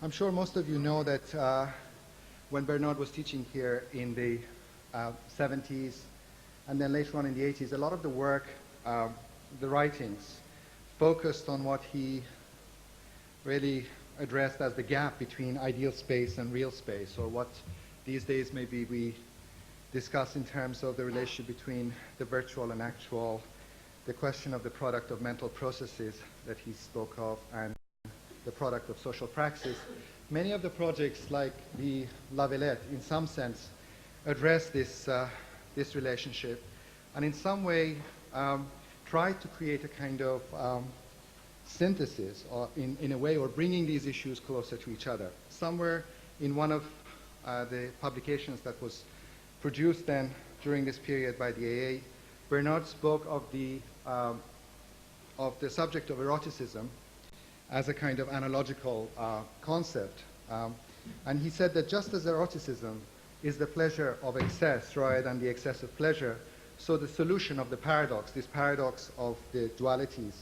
I'm sure most of you know that when Bernard was teaching here in the 70s and then later on in the 80s, a lot of the work, the writings, focused on what he really addressed as the gap between ideal space and real space, or what these days maybe we discuss in terms of the relationship between the virtual and actual, the question of the product of mental processes that he spoke of, and the product of social praxis. Many of the projects, like the La Villette, in some sense, address this, this relationship, and in some way try to create a kind of synthesis, or in a way, or bringing these issues closer to each other. Somewhere in one of the publications that was produced then during this period by the AA, Bernard spoke of the subject of eroticism as a kind of analogical concept. And he said that just as eroticism is the pleasure of excess rather than the excess of pleasure, so the solution of the paradox, this paradox of the dualities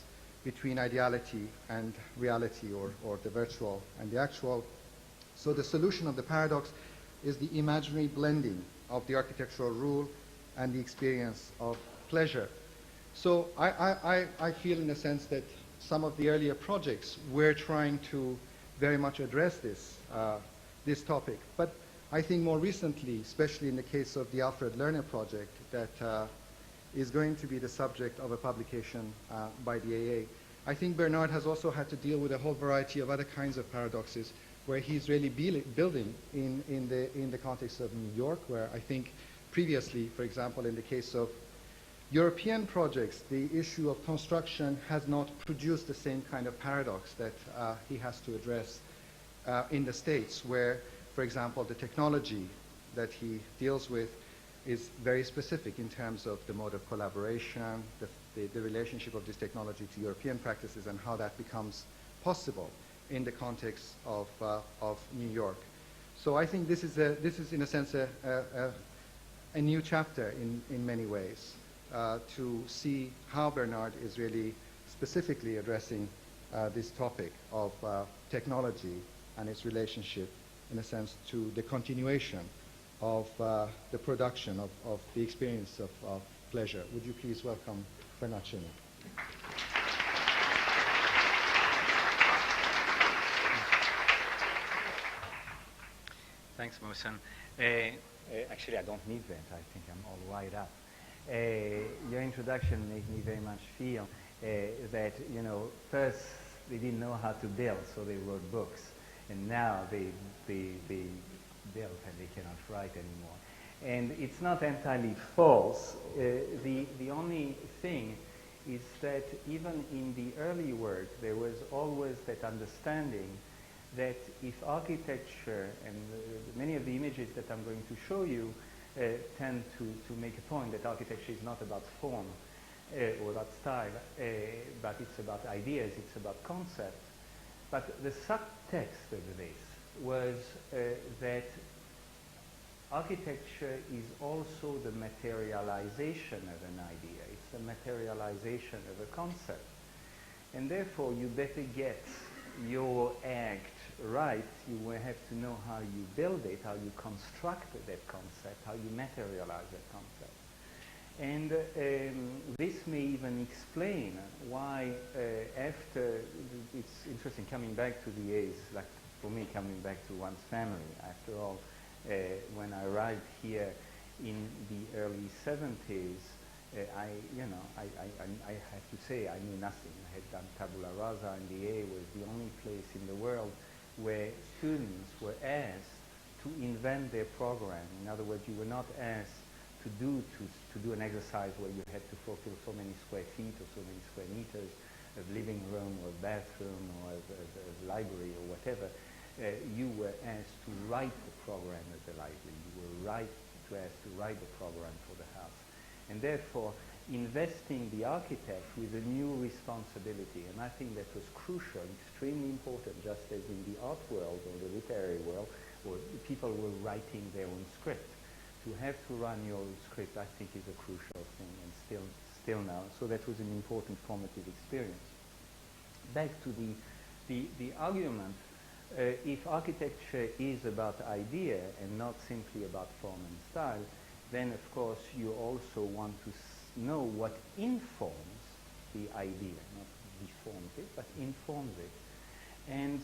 between ideality and reality, or the virtual and the actual, so the solution of the paradox is the imaginary blending of the architectural rule and the experience of pleasure. So I feel in a sense that some of the earlier projects were trying to very much address this, this topic. But I think more recently, especially in the case of the Alfred Lerner project, that is going to be the subject of a publication by the AA, I think Bernard has also had to deal with a whole variety of other kinds of paradoxes where he's really building in the context of New York, where I think previously, for example, in the case of European projects, the issue of construction has not produced the same kind of paradox that he has to address in the States, where, for example, the technology that he deals with is very specific in terms of the mode of collaboration, the relationship of this technology to European practices, and how that becomes possible in the context of New York. So I think this is in a sense a new chapter in many ways, to see how Bernard is really specifically addressing this topic of technology and its relationship, in a sense, to the continuation of the production of the experience of pleasure. Would you please welcome Bernard Tschumi? Thanks, Mohsen. Actually, I don't need that. I think I'm all wired up. Your introduction made me very much feel that, you know, first they didn't know how to build, so they wrote books, and now they build and they cannot write anymore. And it's not entirely false. The only thing is that even in the early work, there was always that understanding that if architecture, and many of the images that I'm going to show you tend to make a point that architecture is not about form or about style, but it's about ideas, it's about concept. But the subtext of this was that architecture is also the materialization of an idea. It's the materialization of a concept. And therefore, you better get your act right. You will have to know how you build it, how you construct that concept, how you materialize that concept. And this may even explain why after, it's interesting coming back to the A's, like for me coming back to one's family. After all, when I arrived here in the early 70s, I have to say I knew nothing. I had done tabula rasa, and the A was the only place in the world where students were asked to invent their program. In other words, you were not asked to do an exercise where you had to fulfill so many square feet or so many square meters of living room or bathroom or of library or whatever. You were asked to write the program of the library. You were asked to write the program for the house. And therefore, investing the architect with a new responsibility, and I think that was crucial, extremely important, just as in the art world or the literary world, where people were writing their own script. To have to run your own script, I think, is a crucial thing, and still now. So that was an important formative experience. Back to the argument if architecture is about idea and not simply about form and style, then of course you also want to know what informs the idea, not deforms it, but informs it. And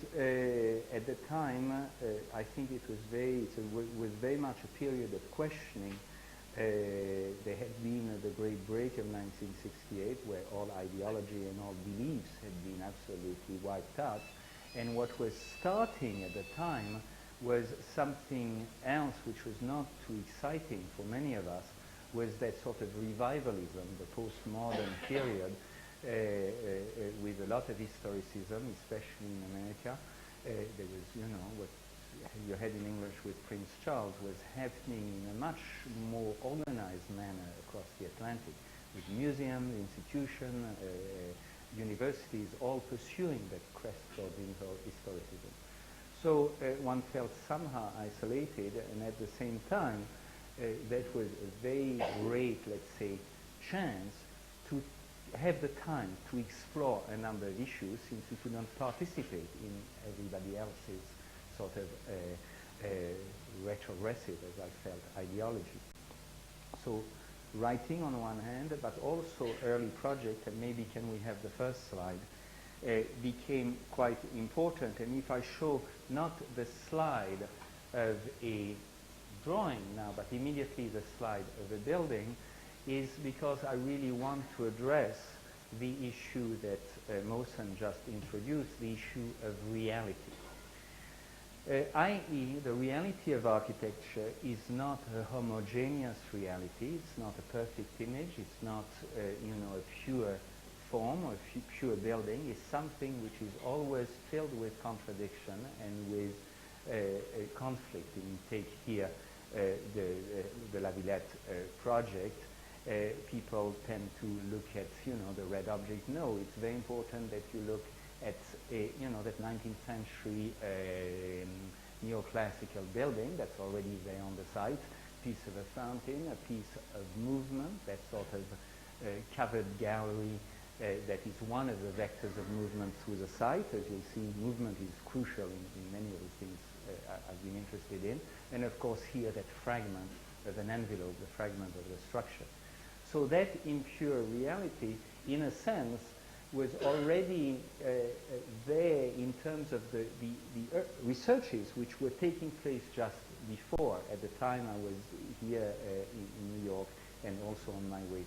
at the time, I think it was was very much a period of questioning. There had been the great break of 1968, where all ideology and all beliefs had been absolutely wiped out. And what was starting at the time was something else which was not too exciting for many of us, was that sort of revivalism, the postmodern period, with a lot of historicism, especially in America. There was, you know, what you had in English with Prince Charles was happening in a much more organized manner across the Atlantic, with museums, institutions, universities all pursuing that quest for historicism. So one felt somehow isolated, and at the same time, that was a very great, let's say, chance to have the time to explore a number of issues, since we could not participate in everybody else's sort of retrogressive, as I felt, ideology. So writing on one hand, but also early project, and maybe can we have the first slide, became quite important. And if I show not the slide of a drawing now, but immediately the slide of a building, is because I really want to address the issue that Mohsen just introduced, the issue of reality. I.e., the reality of architecture is not a homogeneous reality. It's not a perfect image. It's not, you know, a pure form or a pure building. It's something which is always filled with contradiction and with conflict. And you take here the La Villette project. People tend to look at, you know, the red object. No, it's very important that you look at, you know, that 19th century neoclassical building that's already there on the site, piece of a fountain, a piece of movement, that sort of covered gallery that is one of the vectors of movement through the site. As you'll see, movement is crucial in many of the things I've been interested in. And of course here, that fragment of an envelope, the fragment of the structure. So that impure reality, in a sense, was already there in terms of the researches which were taking place just before. At the time I was here in New York, and also on my way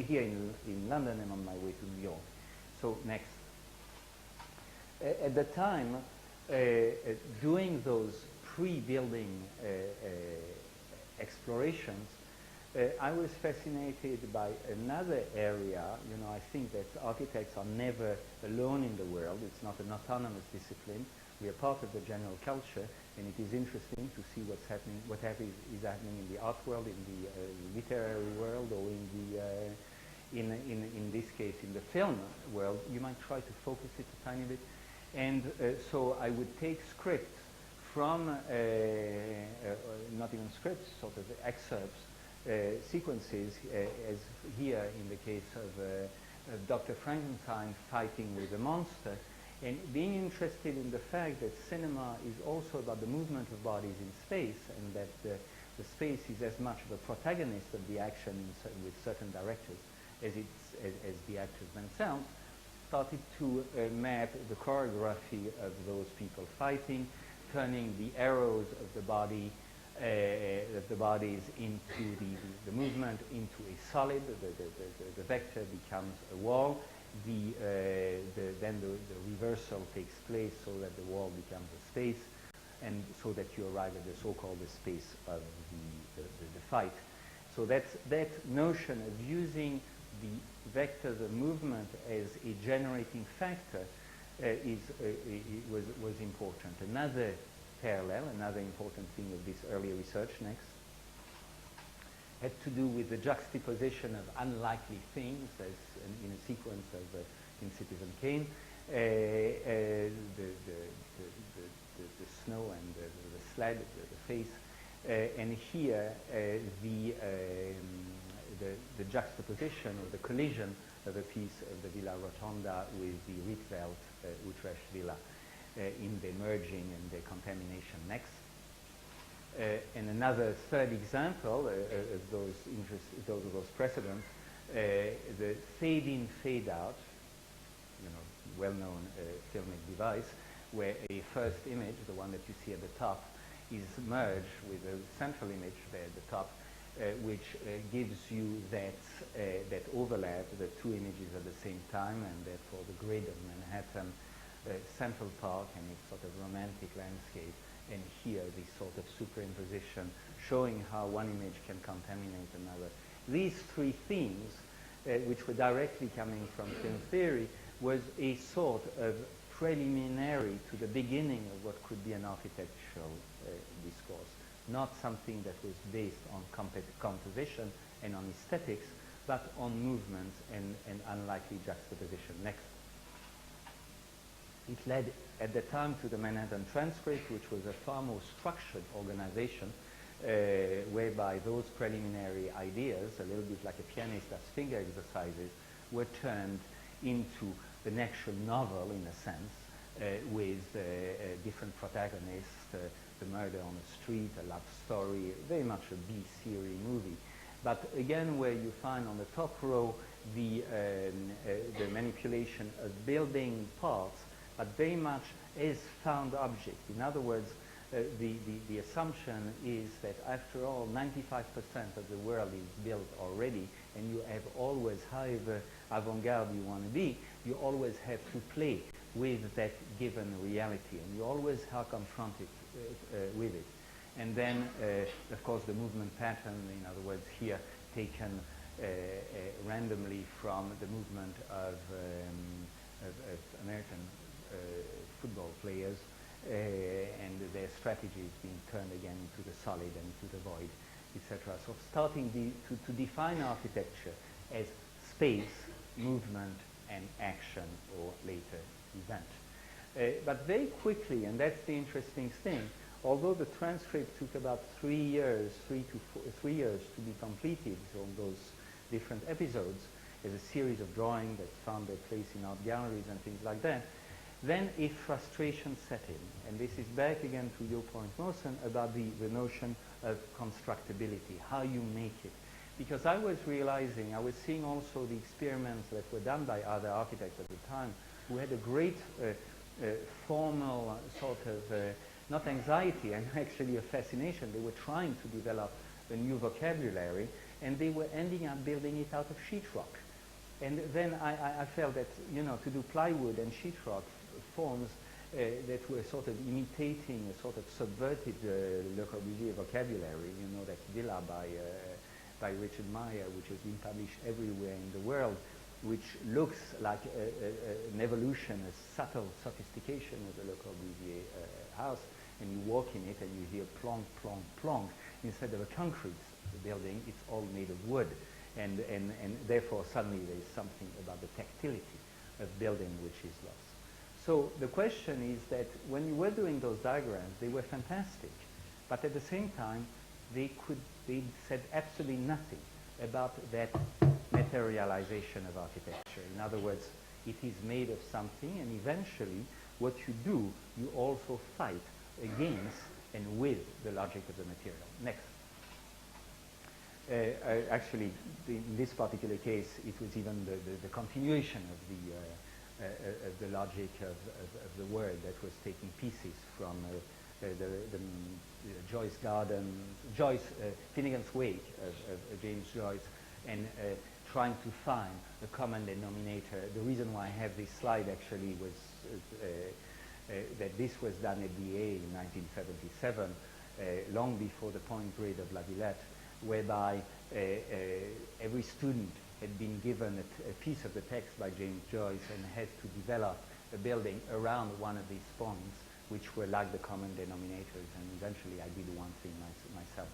here in London and on my way to New York. So next. At the time, doing those pre-building explorations, I was fascinated by another area. You know, I think that architects are never alone in the world. It's not an autonomous discipline. We are part of the general culture, and it is interesting to see what's happening, is happening in the art world, in the literary world, or in this case, in the film world. You might try to focus it a tiny bit. And so I would take scripts from, not even scripts, sort of excerpts, sequences, as here in the case of Dr. Frankenstein fighting with a monster, and being interested in the fact that cinema is also about the movement of bodies in space, and that the space is as much of a protagonist of the action with certain directors as the actors themselves, started to map the choreography of those people fighting, turning the arrows of the body the bodies into the movement into a solid. The vector becomes a wall. Then the reversal takes place, so that the wall becomes a space, and so that you arrive at the so-called space of the fight. So that notion of using the vectors of movement as a generating factor was important. Another parallel, another important thing of this early research, next, had to do with the juxtaposition of unlikely things, as in a sequence of in Citizen Kane, the snow and the sled, the face, and here the juxtaposition or the collision of a piece of the Villa Rotonda with the Rietveld Utrecht Villa. in the merging and the contamination next. And another third example of those precedents, the fade-in, fade-out, well-known filmic device, where a first image, the one that you see at the top, is merged with a central image there at the top, which gives you that overlap, the two images at the same time, and therefore the grid of Manhattan, Central Park, and its sort of romantic landscape, and here this sort of superimposition showing how one image can contaminate another. These three themes, which were directly coming from film theory, was a sort of preliminary to the beginning of what could be an architectural discourse, not something that was based on composition and on aesthetics, but on movements and unlikely juxtaposition. Next. It led at the time to the Manhattan Transcript, which was a far more structured organization, whereby those preliminary ideas, a little bit like a pianist does finger exercises, were turned into an actual novel, in a sense, with different protagonists, the murder on the street, a love story, very much a B-series movie. But again, where you find on the top row the manipulation of building parts, but very much as found object. In other words, the assumption is that after all, 95% of the world is built already, and you have always, however avant-garde you want to be, you always have to play with that given reality, and you always are confronted with it. And then, of course, the movement pattern, in other words, here taken randomly from the movement of American football players, and their strategies being turned again into the solid and into the void, etc. So starting to define architecture as space, movement, and action, or later event. But very quickly, and that's the interesting thing, although the transcript took about 3 years, 3 years to be completed on those different episodes, as a series of drawings that found their place in art galleries and things like that, then a frustration set in. And this is back again to your point, Mohsen, about the notion of constructability, how you make it. Because I was realizing, I was seeing also the experiments that were done by other architects at the time who had a great formal sort of, not anxiety, and actually a fascination. They were trying to develop a new vocabulary, and they were ending up building it out of sheetrock. And then I felt that, to do plywood and sheetrock forms that were sort of imitating a sort of subverted Le Corbusier vocabulary, that villa by Richard Meyer, which has been published everywhere in the world, which looks like an evolution, a subtle sophistication of the Le Corbusier house, and you walk in it and you hear plonk, plonk, plonk. Instead of a concrete building, it's all made of wood. And therefore, suddenly there's something about the tactility of building which is lost. So the question is that when you were doing those diagrams, they were fantastic, but at the same time, they said absolutely nothing about that materialization of architecture. In other words, it is made of something, and eventually, what you do, you also fight against and with the logic of the material. Next. Actually, in this particular case, it was even the continuation of the logic of the word that was taking pieces from the Finnegan's Wake of James Joyce, and trying to find a common denominator. The reason why I have this slide actually was that this was done at BA in 1977, long before the point grid of La Villette, whereby every student had been given a piece of the text by James Joyce and had to develop a building around one of these points, which were like the common denominators, and eventually I did one thing myself.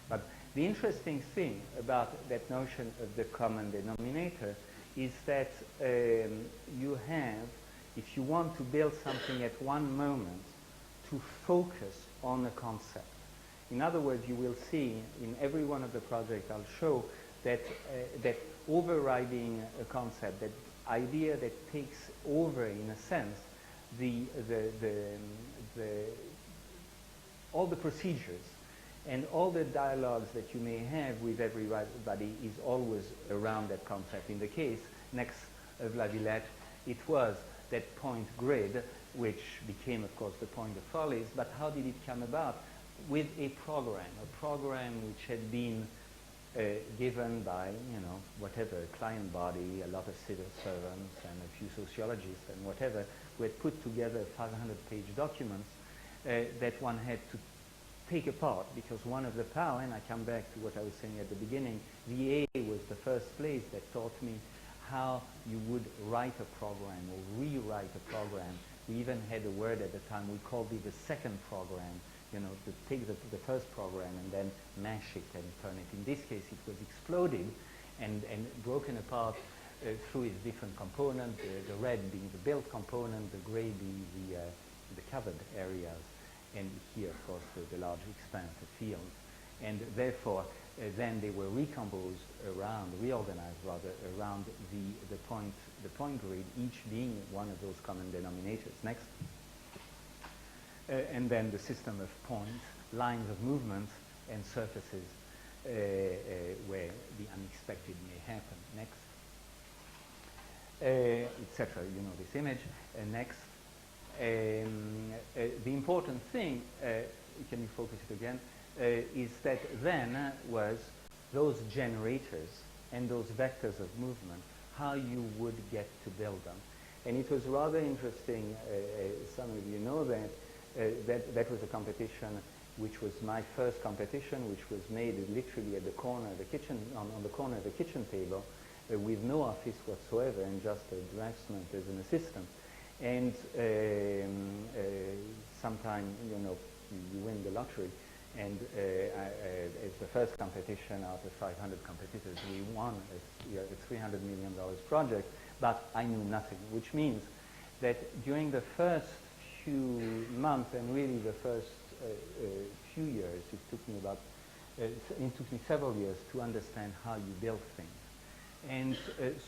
But the interesting thing about that notion of the common denominator is that you have, if you want to build something at one moment, to focus on a concept. In other words, you will see in every one of the projects I'll show that that overriding a concept, that idea that takes over in a sense all the procedures and all the dialogues that you may have with everybody is always around that concept. In the case next of La Villette, it was that point grid, which became, of course, the point of follies. But how did it come about? With a program which had been given by, whatever, client body, a lot of civil servants, and a few sociologists, and whatever, who had put together 500-page documents that one had to take apart, because one of the power, and I come back to what I was saying at the beginning, VA was the first place that taught me how you would write a program or rewrite a program. We even had a word at the time, we called it the second program, to take the first program and then mash it and turn it. In this case, it was exploded and broken apart through its different components, the red being the built component, the gray being the covered areas, and here, of course, the large expanse of field. And therefore, then they were reorganized around the point grid, each being one of those common denominators. Next. And then the system of points, lines of movement, and surfaces where the unexpected may happen. Next. Etc. You know this image. Next. The important thing, can you focus it again, is that then was those generators and those vectors of movement, how you would get to build them. And it was rather interesting, some of you know that was a competition which was my first competition, which was made literally at the corner of the kitchen, on the corner of the kitchen table, with no office whatsoever and just a draftsman as an assistant. And sometime, you win the lottery. And it's the first competition out of 500 competitors. We won a $300 million project, but I knew nothing, which means that during the first few months and really the first few years, it took me several years to understand how you build things. And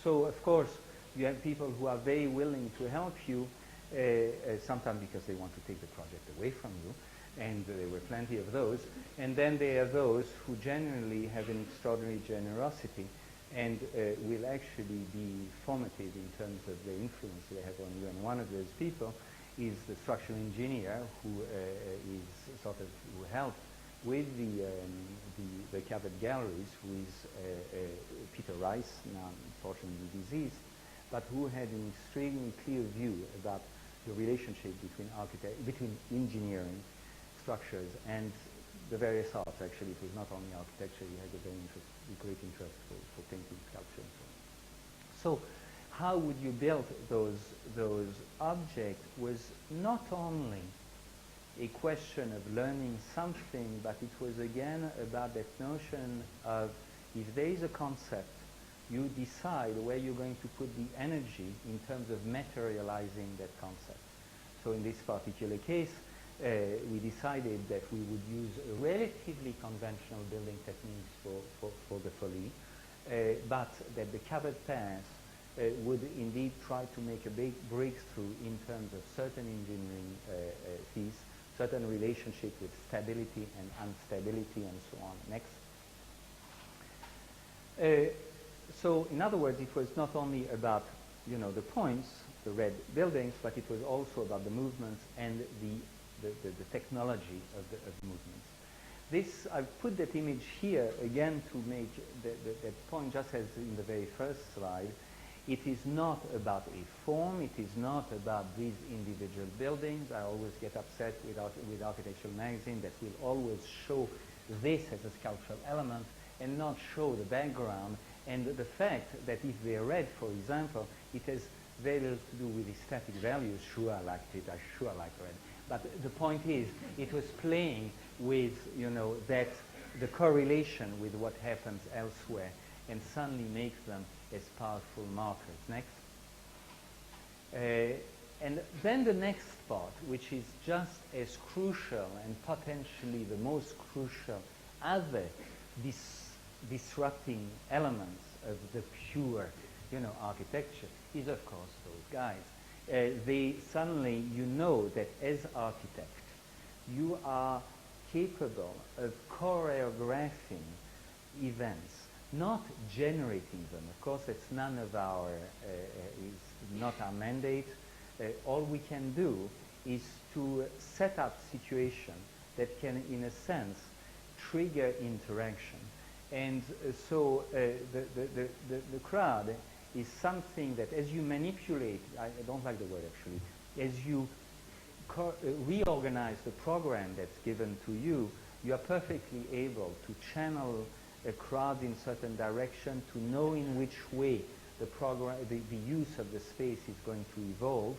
so, of course, you have people who are very willing to help you, sometimes because they want to take the project away from you, and there were plenty of those. And then there are those who generally have an extraordinary generosity and will actually be formative in terms of the influence they have on you. And one of those people is the structural engineer who who helped with the covered galleries, who is Peter Rice, now unfortunately deceased, but who had an extremely clear view about the relationship between engineering, structures, and the various arts. Actually, it was not only architecture. He had a great interest for painting, sculpture, and so on. So, how would you build those objects was not only a question of learning something, but it was again about that notion of, if there is a concept, you decide where you're going to put the energy in terms of materializing that concept. So in this particular case, we decided that we would use relatively conventional building techniques for the Folie, but that the covered path would indeed try to make a big breakthrough in terms of certain engineering fees, certain relationship with stability and instability and so on. Next. So in other words, it was not only about the points, the red buildings, but it was also about the movements and the technology of movements. This, I've put that image here again to make that point, just as in the very first slide. It is not about a form, it is not about these individual buildings. I always get upset with Architectural Magazine that will always show this as a sculptural element and not show the background, and the fact that if they're red, for example, it has very little to do with aesthetic values. Sure, I liked it, I sure like red. But the point is, it was playing with, that the correlation with what happens elsewhere, and suddenly makes them as powerful markers. Next. And then the next part, which is just as crucial and potentially the most crucial other disrupting elements of the pure, architecture, is of course those guys. suddenly you know that as architect, you are capable of choreographing events, not generating them. Of course, it's none of our, is not our mandate. All we can do is to set up situations that can, in a sense, trigger interaction. And so the crowd is something that, as you manipulate, I don't like the word actually, as you reorganize the program that's given to you, you are perfectly able to channel a crowd in certain direction, to know in which way the use of the space is going to evolve,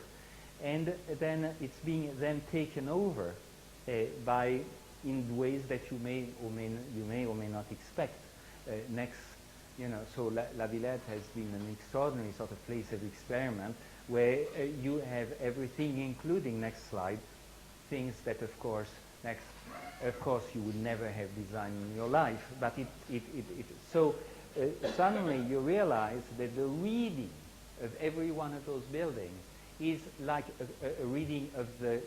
and then it's being then taken over by in ways that you may or may not expect. Next, so La Villette has been an extraordinary sort of place of experiment where you have everything, including, next slide, things that, of course, you would never have designed in your life. But so suddenly you realize that the reading of every one of those buildings is like a reading of the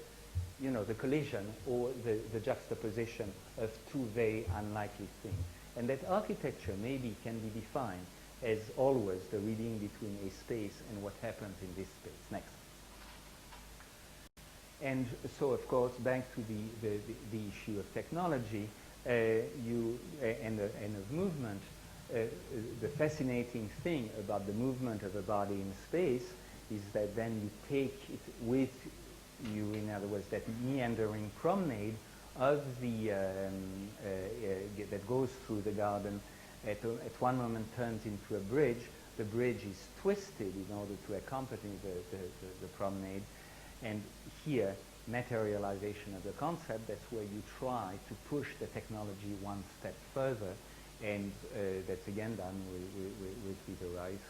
collision or the juxtaposition of two very unlikely things. And that architecture maybe can be defined as always the reading between a space and what happens in this space. Next. And so, of course, back to the issue of technology and of movement, the fascinating thing about the movement of a body in space is that then you take it with you, in other words, that meandering promenade of the that goes through the garden at one moment turns into a bridge. The bridge is twisted in order to accompany the promenade. And here, materialization of the concept, that's where you try to push the technology one step further. And that's again done with Peter Rice.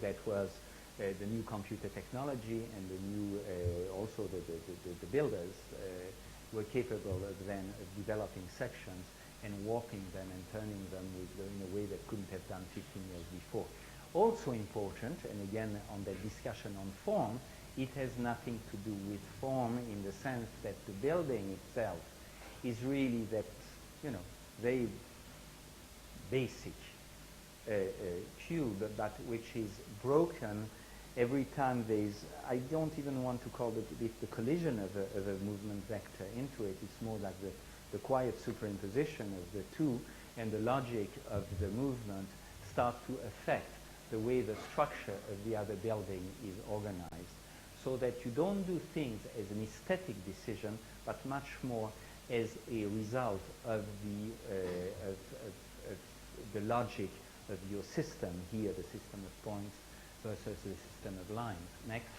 That was the new computer technology, and the new, also the builders were capable of then of developing sections and warping them and turning them in a way that couldn't have done 15 years before. Also important, and again on the discussion on form, it has nothing to do with form in the sense that the building itself is really that, very basic cube, but which is broken every time there's, I don't even want to call it the collision of a movement vector into it. It's more like the quiet superimposition of the two, and the logic of the movement start to affect the way the structure of the other building is organized, so that you don't do things as an aesthetic decision, but much more as a result of the logic of your system, here the system of points versus the system of lines. Next.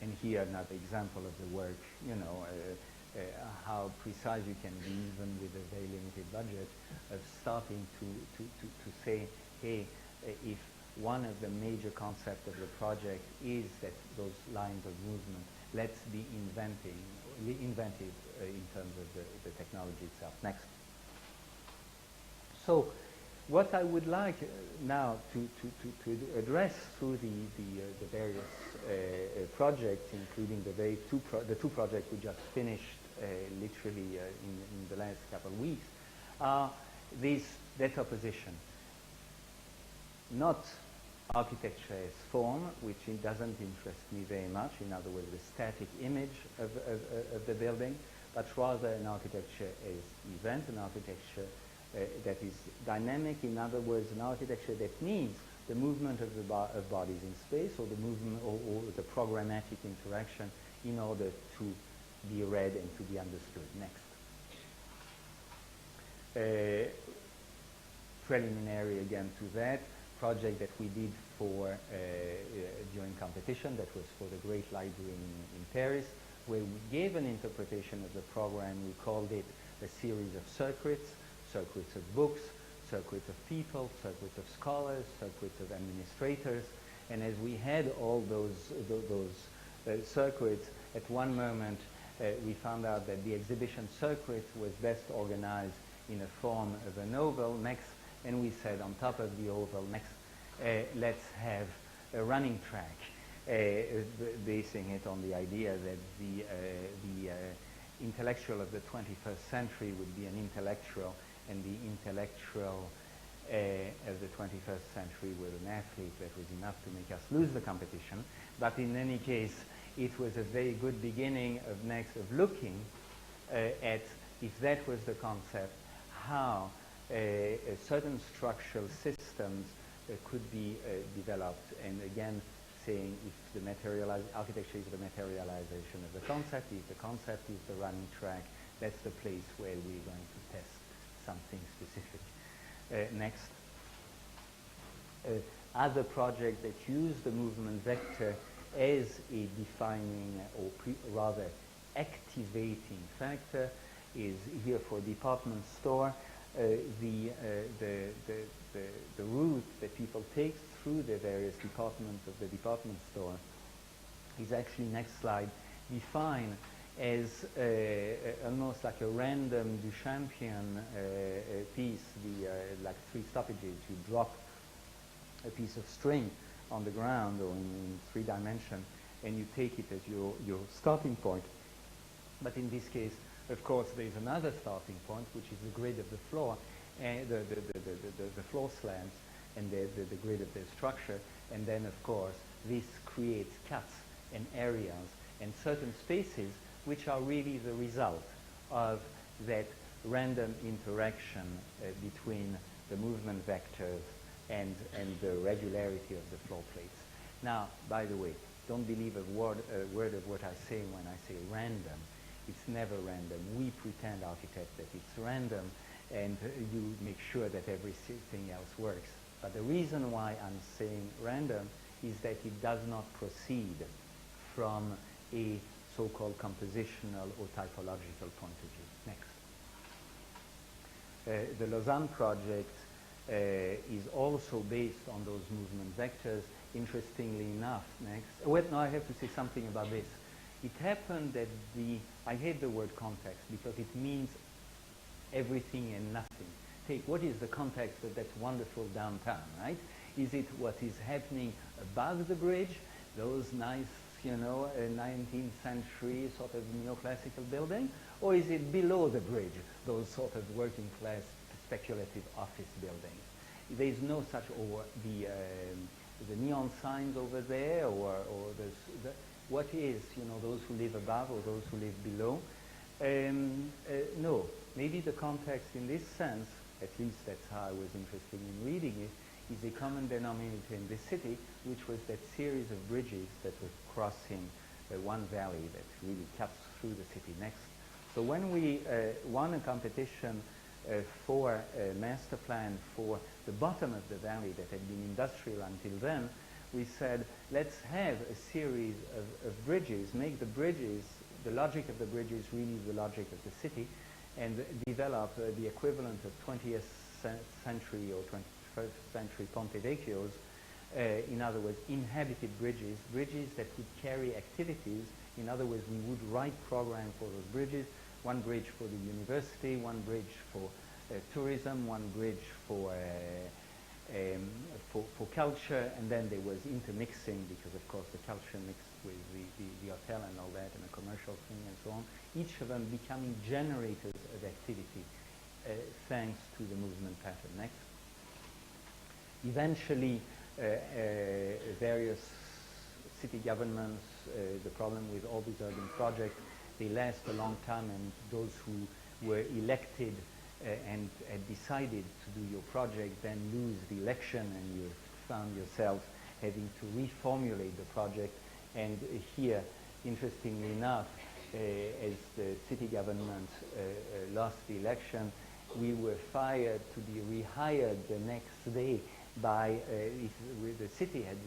And here another example of the work, how precise you can be even with a very limited budget, of starting to say, hey, if one of the major concepts of the project is that those lines of movement, let's be inventive in terms of the technology itself. Next. So what I would like now to address through the various projects, including the two projects we just finished literally in the last couple of weeks, are that opposition. Not architecture as form, which doesn't interest me very much, in other words, the static image of the building, but rather an architecture as event, an architecture that is dynamic, in other words, an architecture that needs the movement of bodies in space, or the movement or the programmatic interaction in order to be read and to be understood. Next. Preliminary again to that project that we did for during competition, that was for the Great Library in Paris, where we gave an interpretation of the program. We called it a series of circuits of books, circuits of people, circuits of scholars, circuits of administrators. And as we had all those circuits, at one moment we found out that the exhibition circuit was best organized in a form of an oval. Next, and we said on top of the oval, next, let's have a running track. basing it on the idea that the intellectual of the 21st century would be an intellectual, and the intellectual of the 21st century was an athlete that was enough to make us lose the competition. But in any case, it was a very good beginning of looking at, if that was the concept, how certain structural systems could be developed, and again saying if the architecture is the materialization of the concept, if the concept is the running track, that's the place where we're going to test something specific. Next. Other projects that use the movement vector as a defining or rather activating factor is here for department store. The route that people take through the various departments of the department store is actually, next slide, defined as almost like a random Duchampian piece, like 3 stoppages. You drop a piece of string on the ground or in 3 dimensions, and you take it as your starting point. But in this case, of course, there's another starting point, which is the grid of the floor, and the floor slabs, and the grid of the structure. And then, of course, this creates cuts and areas and certain spaces which are really the result of that random interaction between the movement vectors and the regularity of the floor plates. Now, by the way, don't believe a word of what I say when I say random. It's never random. We pretend, architects, that it's random, and you make sure that everything else works. But the reason why I'm saying random is that it does not proceed from a so-called compositional or typological point of view. Next. The Lausanne project is also based on those movement vectors. Interestingly enough, next. Well, no, I have to say something about this. It happened that I hate the word context because it means everything and nothing. Take what is the context of that wonderful downtown, right? Is it what is happening above the bridge, those nice, 19th century sort of neoclassical building, or is it below the bridge, those sort of working class speculative office buildings? There is no such, or the neon signs over there, or what is, those who live above or those who live below? No, maybe the context in this sense, at least that's how I was interested in reading it, is a common denominator in this city, which was that series of bridges that were crossing one valley that really cuts through the city. Next. So when we won a competition for a master plan for the bottom of the valley that had been industrial until then, we said, let's have a series of bridges, make the bridges, the logic of the bridges really the logic of the city, and develop the equivalent of 20th century or 21st century Ponte Vecchios, in other words, inhabited bridges, bridges that would carry activities. In other words, we would write programs for those bridges, one bridge for the university, one bridge for tourism, one bridge for culture, and then there was intermixing because, of course, the culture mixed with the hotel and all that, and a commercial thing and so on, each of them becoming generators of activity thanks to the movement pattern. Next. Eventually, various city governments, the problem with all these urban projects, they last a long time, and those who were elected and decided to do your project then lose the election, and you found yourself having to reformulate the project. And here, interestingly enough, as the city government lost the election, we were fired to be rehired the next day by, the city had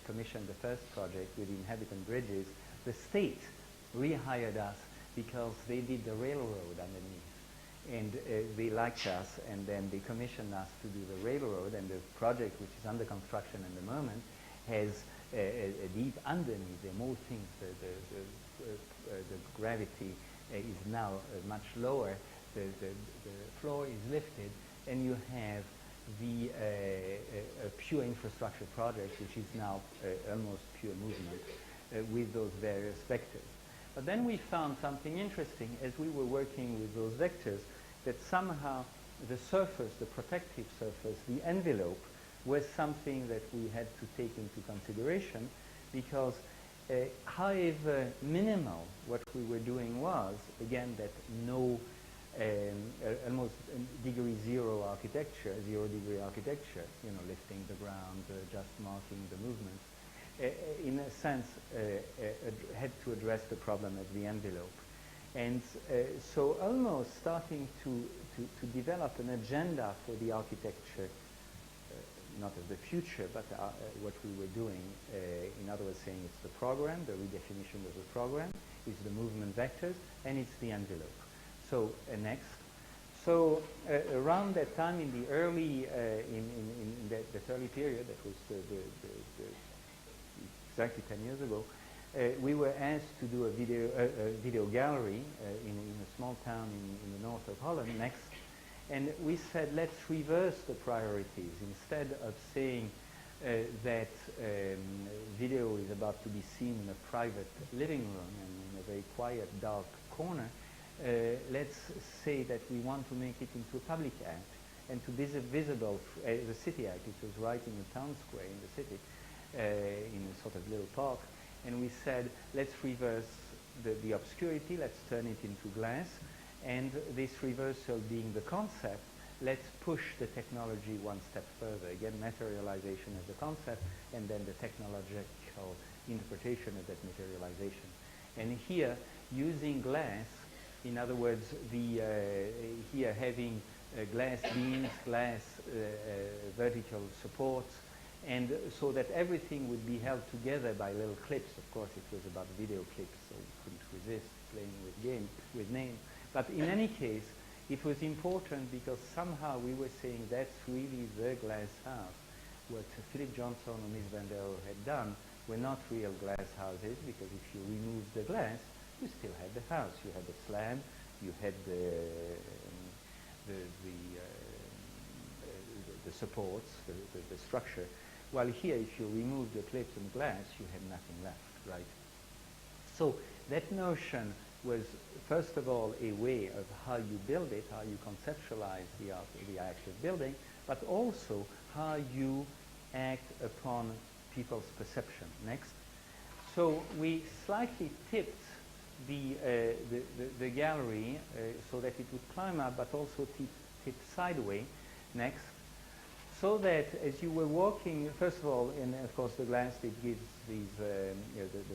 commissioned the first project with inhabitant bridges. The state rehired us because they did the railroad underneath. And they liked us, and then they commissioned us to do the railroad, and the project, which is under construction at the moment, has a deep underneath. There are more things. The gravity is now much lower. The floor is lifted, and you have a pure infrastructure project, which is now almost pure movement, with those various vectors. But then we found something interesting as we were working with those vectors, that somehow the surface, the protective surface, the envelope, was something that we had to take into consideration, because however minimal what we were doing was, again, that no almost degree zero architecture, 0 degree architecture, you know, lifting the ground, just marking the movements, in a sense had to address the problem of the envelope. And so almost starting to develop an agenda for the architecture, not of the future, but what we were doing, in other words, saying it's the program, the redefinition of the program, it's the movement vectors, and it's the envelope. So next. So around that time, in the early, in that early period, that was exactly 10 years ago, we were asked to do a video gallery in a small town in the north of Holland, next. And we said, let's reverse the priorities. Instead of saying that video is about to be seen in a private living room and in a very quiet, dark corner, let's say that we want to make it into a public act and to be visible as a city act. It was right in the town square in the city, in a sort of little park. And we said, let's reverse the obscurity, let's turn it into glass. And this reversal being the concept, let's push the technology one step further. Again, materialization as the concept, and then the technological interpretation of that materialization. And here, using glass, in other words, here having glass beams, glass vertical supports, and so that everything would be held together by little clips. Of course, it was about video clips, so we couldn't resist playing with names. But in any case, it was important because somehow we were saying that's really the glass house. What Philip Johnson and Mies van der Rohe had done were not real glass houses, because if you remove the glass, you still had the house. You had the slab, you had the supports, the structure. While here, if you remove the clips and glass, you had nothing left, right? So that notion was, first of all, a way of how you build it, how you conceptualize the act of building, but also how you act upon people's perception. Next. So we slightly tipped the gallery so that it would climb up, but also tip sideways. Next. So that as you were walking, first of all, and of course the glass, it gives these, the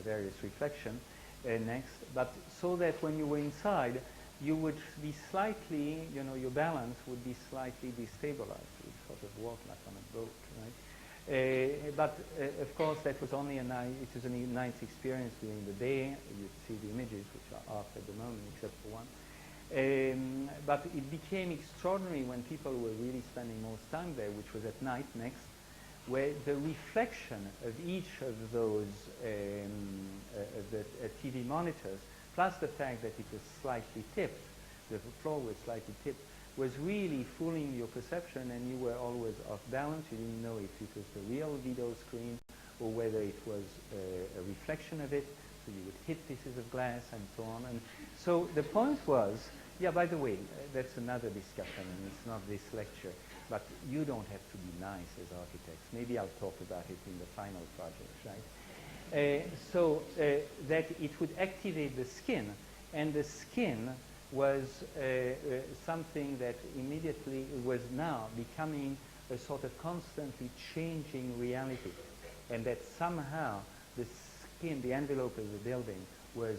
various reflection. Next, but so that when you were inside, you would be slightly, your balance would be slightly destabilized. You would sort of walk like on a boat, right? But of course, that was only it was a nice experience during the day. You see the images, which are off at the moment, except for one. But it became extraordinary when people were really spending most time there, which was at night. Next. Where the reflection of each of those TV monitors, plus the fact that it was slightly tipped, the floor was slightly tipped, was really fooling your perception, and you were always off balance. You didn't know if it was the real video screen or whether it was a reflection of it, so you would hit pieces of glass and so on. And so the point was, yeah, by the way, that's another discussion, and it's not this lecture. But you don't have to be nice as architects. Maybe I'll talk about it in the final project, right? So that it would activate the skin, and the skin was something that immediately was now becoming a sort of constantly changing reality, and that somehow the skin, the envelope of the building, was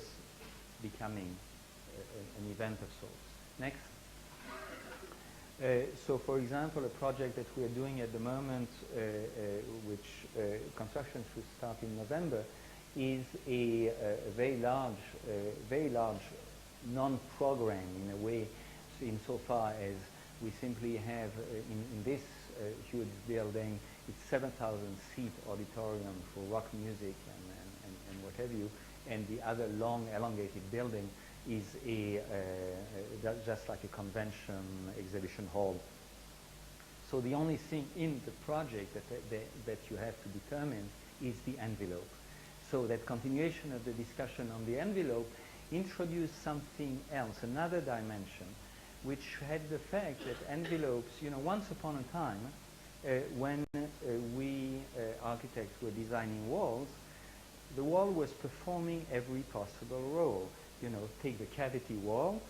becoming an event of sorts. Next. So, for example, a project that we are doing at the moment, which construction should start in November, is a very large non-program in a way, insofar as we simply have in this huge building, it's 7,000-seat auditorium for rock music and what have you, and the other long elongated building is just like a convention exhibition hall. So the only thing in the project that you have to determine is the envelope. So that continuation of the discussion on the envelope introduced something else, another dimension, which had the fact that envelopes, once upon a time, when we architects were designing walls, the wall was performing every possible role. Take the cavity wall.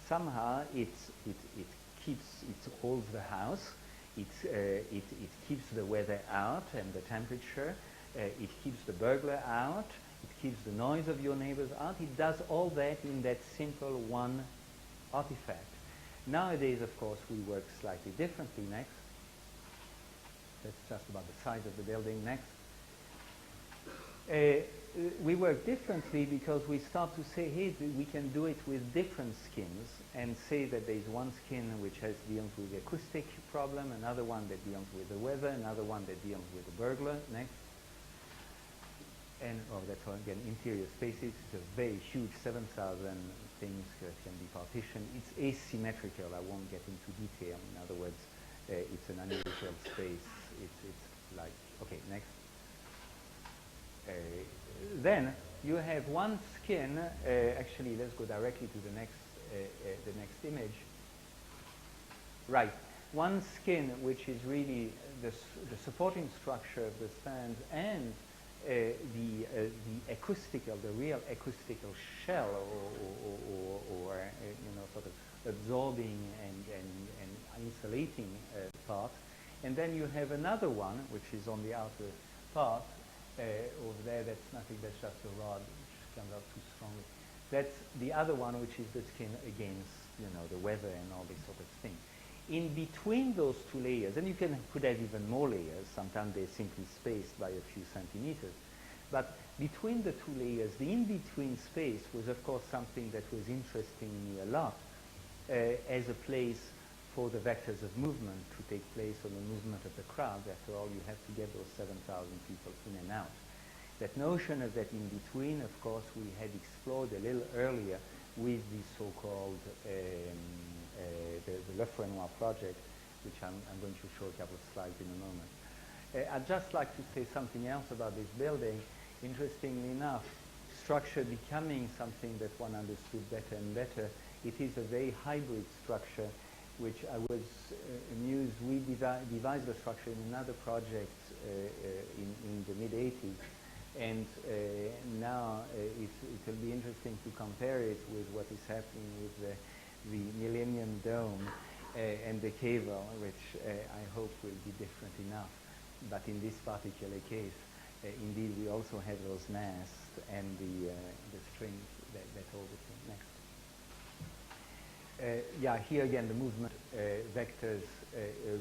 Somehow it holds the house. It keeps the weather out and the temperature. It keeps the burglar out. It keeps the noise of your neighbors out. It does all that in that simple one artifact. Nowadays, of course, we work slightly differently. Next. That's just about the size of the building. Next. We work differently because we start to say, hey, we can do it with different skins, and say that there's one skin which deals with the acoustic problem, another one that deals with the weather, another one that deals with the burglar. Next. And that's all, again, interior spaces. It's a very huge 7,000 things that can be partitioned. It's asymmetrical. I won't get into detail. In other words, it's an unusual space. It's like, okay, next. Then you have one skin. Actually, let's go directly to the next image. Right. One skin, which is really the supporting structure of the stand and the acoustical, the real acoustical shell, or sort of absorbing and insulating part. And then you have another one, which is on the outer part over there. That's nothing. That's just a rod which comes out too strongly. That's the other one, which is the skin against the weather and all this sort of thing. In between those two layers, and you could have even more layers. Sometimes they're simply spaced by a few centimeters. But between the two layers, the in-between space was, of course, something that was interesting me a lot as a place for the vectors of movement to take place on the movement of the crowd. After all, you have to get those 7,000 people in and out. That notion of that in-between, of course, we had explored a little earlier with the so-called the Le Fresnoy project, which I'm going to show a couple of slides in a moment. I'd just like to say something else about this building. Interestingly enough, structure becoming something that one understood better and better. It is a very hybrid structure, which I was amused. We devised the structure in another project in the mid-'80s, and now it'll be interesting to compare it with what is happening with the Millennium Dome and the cable, which I hope will be different enough. But in this particular case, indeed, we also have those masts and the strings that hold it in. Next. Here again, the movement vectors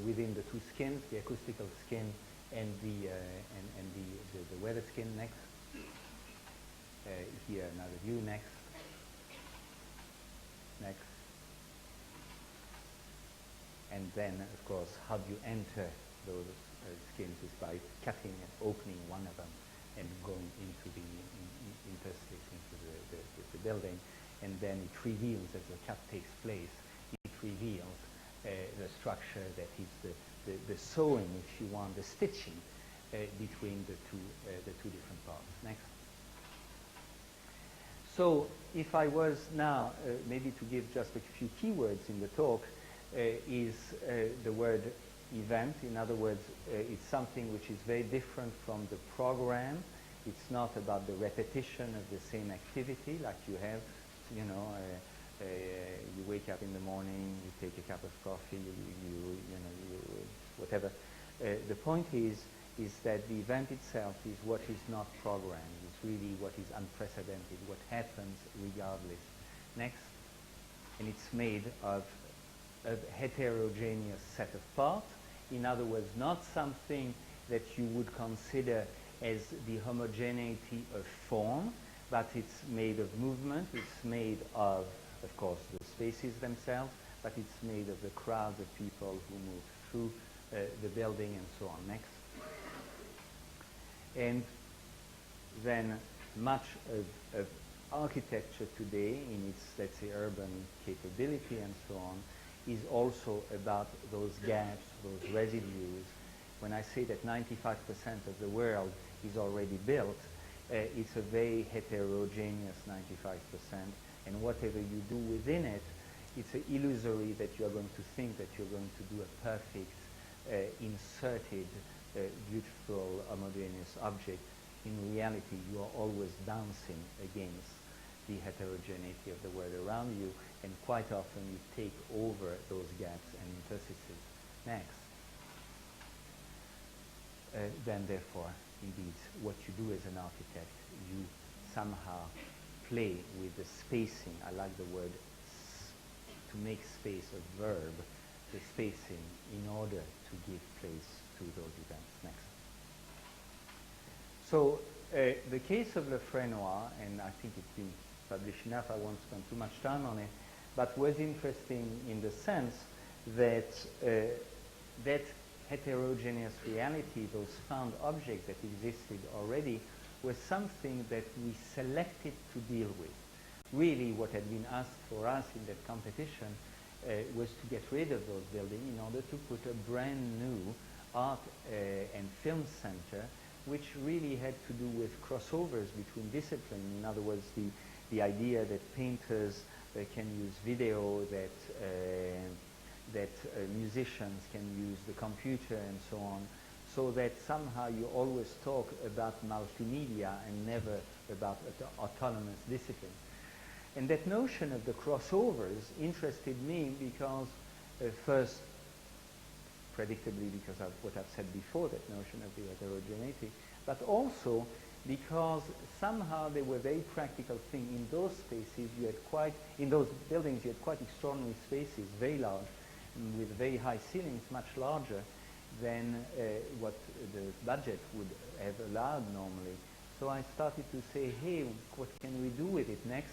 within the two skins, the acoustical skin and the weather skin. Next. Here another view. Next. Next. And then, of course, how do you enter those skins is by cutting and opening one of them and going into the interstice, into the building, and then it reveals, as the cut takes place, it reveals the structure that is the sewing, if you want, the stitching between the two different parts. Next. So if I was now, maybe to give just a few keywords in the talk, is the word event. In other words, it's something which is very different from the program. It's not about the repetition of the same activity like you have, you wake up in the morning, you take a cup of coffee, whatever. The point is that the event itself is what is not programmed. It's really what is unprecedented, what happens regardless. Next. And it's made of a heterogeneous set of parts. In other words, not something that you would consider as the homogeneity of form, but it's made of movement. It's made of course, the spaces themselves, but it's made of the crowds of people who move through the building and so on. Next. And then much of architecture today in its, let's say, urban capability and so on, is also about those gaps, those residues. When I say that 95% of the world is already built, it's a very heterogeneous 95%, and whatever you do within it, it's illusory that you're going to think that you're going to do a perfect, inserted, beautiful, homogeneous object. In reality, you are always bouncing against the heterogeneity of the world around you, and quite often you take over those gaps and interstices. Next. Then therefore, indeed, what you do as an architect, you somehow play with the spacing. I like the word to make space a verb, the spacing in order to give place to those events. Next. So the case of Le Fresnoy, and I think it's been published enough, I won't spend too much time on it, but was interesting in the sense that that heterogeneous reality, those found objects that existed already, was something that we selected to deal with. Really, what had been asked for us in that competition was to get rid of those buildings in order to put a brand new art and film center, which really had to do with crossovers between disciplines. In other words, the idea that painters can use video, that musicians can use the computer and so on, so that somehow you always talk about multimedia and never about autonomous discipline. And that notion of the crossovers interested me because, first, predictably because of what I've said before, that notion of the heterogeneity, but also because somehow they were very practical thing. In those spaces, you had in those buildings, you had quite extraordinary spaces, very large, with very high ceilings, much larger than what the budget would have allowed normally. So I started to say, hey, what can we do with it next?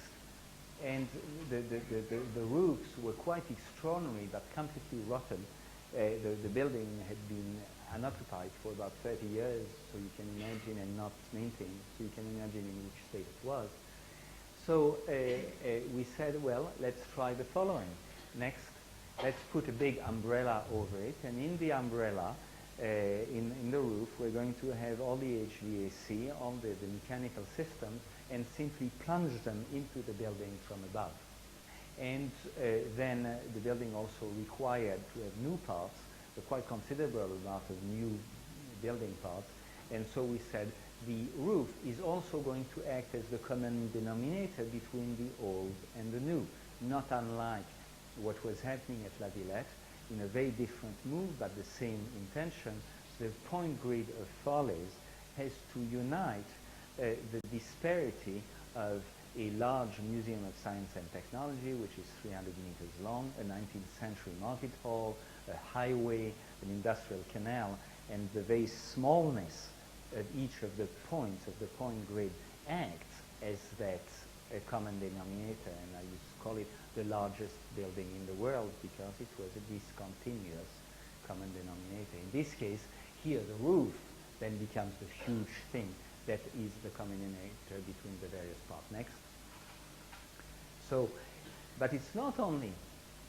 And the roofs were quite extraordinary, but completely rotten. The building had been unoccupied for about 30 years, so you can imagine, and not maintained, so you can imagine in which state it was. So we said, well, let's try the following. Next, let's put a big umbrella over it, and in the umbrella, in the roof, we're going to have all the HVAC, all the mechanical systems, and simply plunge them into the building from above. And then the building also required to have new parts, a quite considerable amount of new building parts. And so we said the roof is also going to act as the common denominator between the old and the new, not unlike what was happening at La Villette, in a very different move, but the same intention. The point grid of Falaise has to unite the disparity of a large museum of science and technology, which is 300 meters long, a 19th century market hall, a highway, an industrial canal, and the very smallness of each of the points of the point grid acts as that a common denominator, and I used to call it the largest building in the world because it was a discontinuous common denominator. In this case, here the roof then becomes the huge thing that is the common denominator between the various parts. Next. So, but it's not only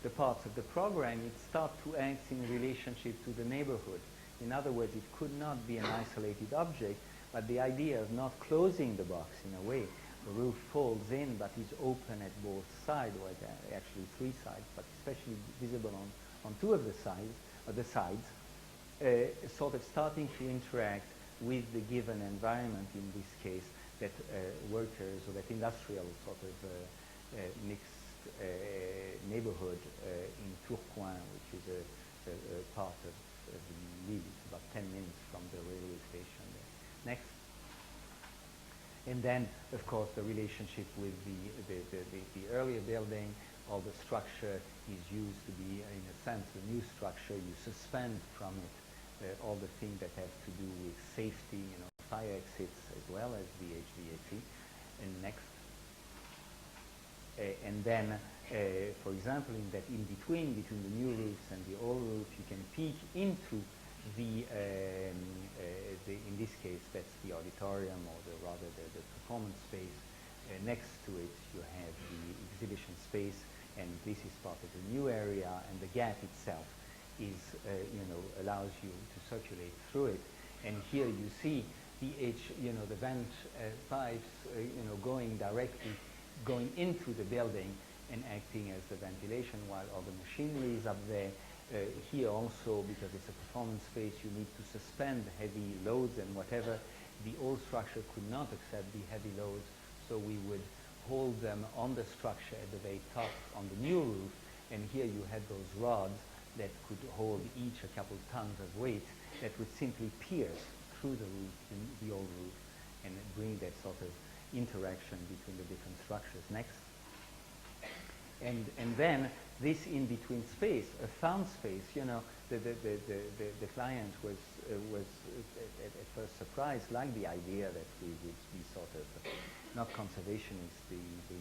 the parts of the program, it starts to act in relationship to the neighborhood. In other words, it could not be an isolated object, but the idea of not closing the box in a way. The roof folds in, but is open at both sides, or actually three sides, but especially visible on two of the sides, sort of starting to interact with the given environment, in this case, that workers or that industrial sort of mixed neighborhood in Tourcoing, which is a part of Lille. It's about 10 minutes from the railway station there. Next. And then, of course, the relationship with the earlier building, all the structure is used to be, in a sense, a new structure. You suspend from it all the things that have to do with safety, fire exits, as well as the HVAC. And next. And then, for example, in that in-between, between the new roofs and the old roofs, you can peek into in this case, that's the auditorium, or rather the performance space. Next to it, you have the exhibition space. and this is part of the new area, and the gap itself is, allows you to circulate through it. And here you see the the vent pipes, going directly, going into the building and acting as the ventilation while all the machinery is up there. Here also, because it's a performance space, you need to suspend heavy loads and whatever. The old structure could not accept the heavy loads, so we would hold them on the structure at the very top on the new roof, and here you had those rods that could hold each a couple tons of weight that would simply pierce through the roof, the old roof, and bring that sort of interaction between the different structures. Next. And then this in-between space, a found space, the client was at first surprised, liked the idea that we would be sort of not conservationists, they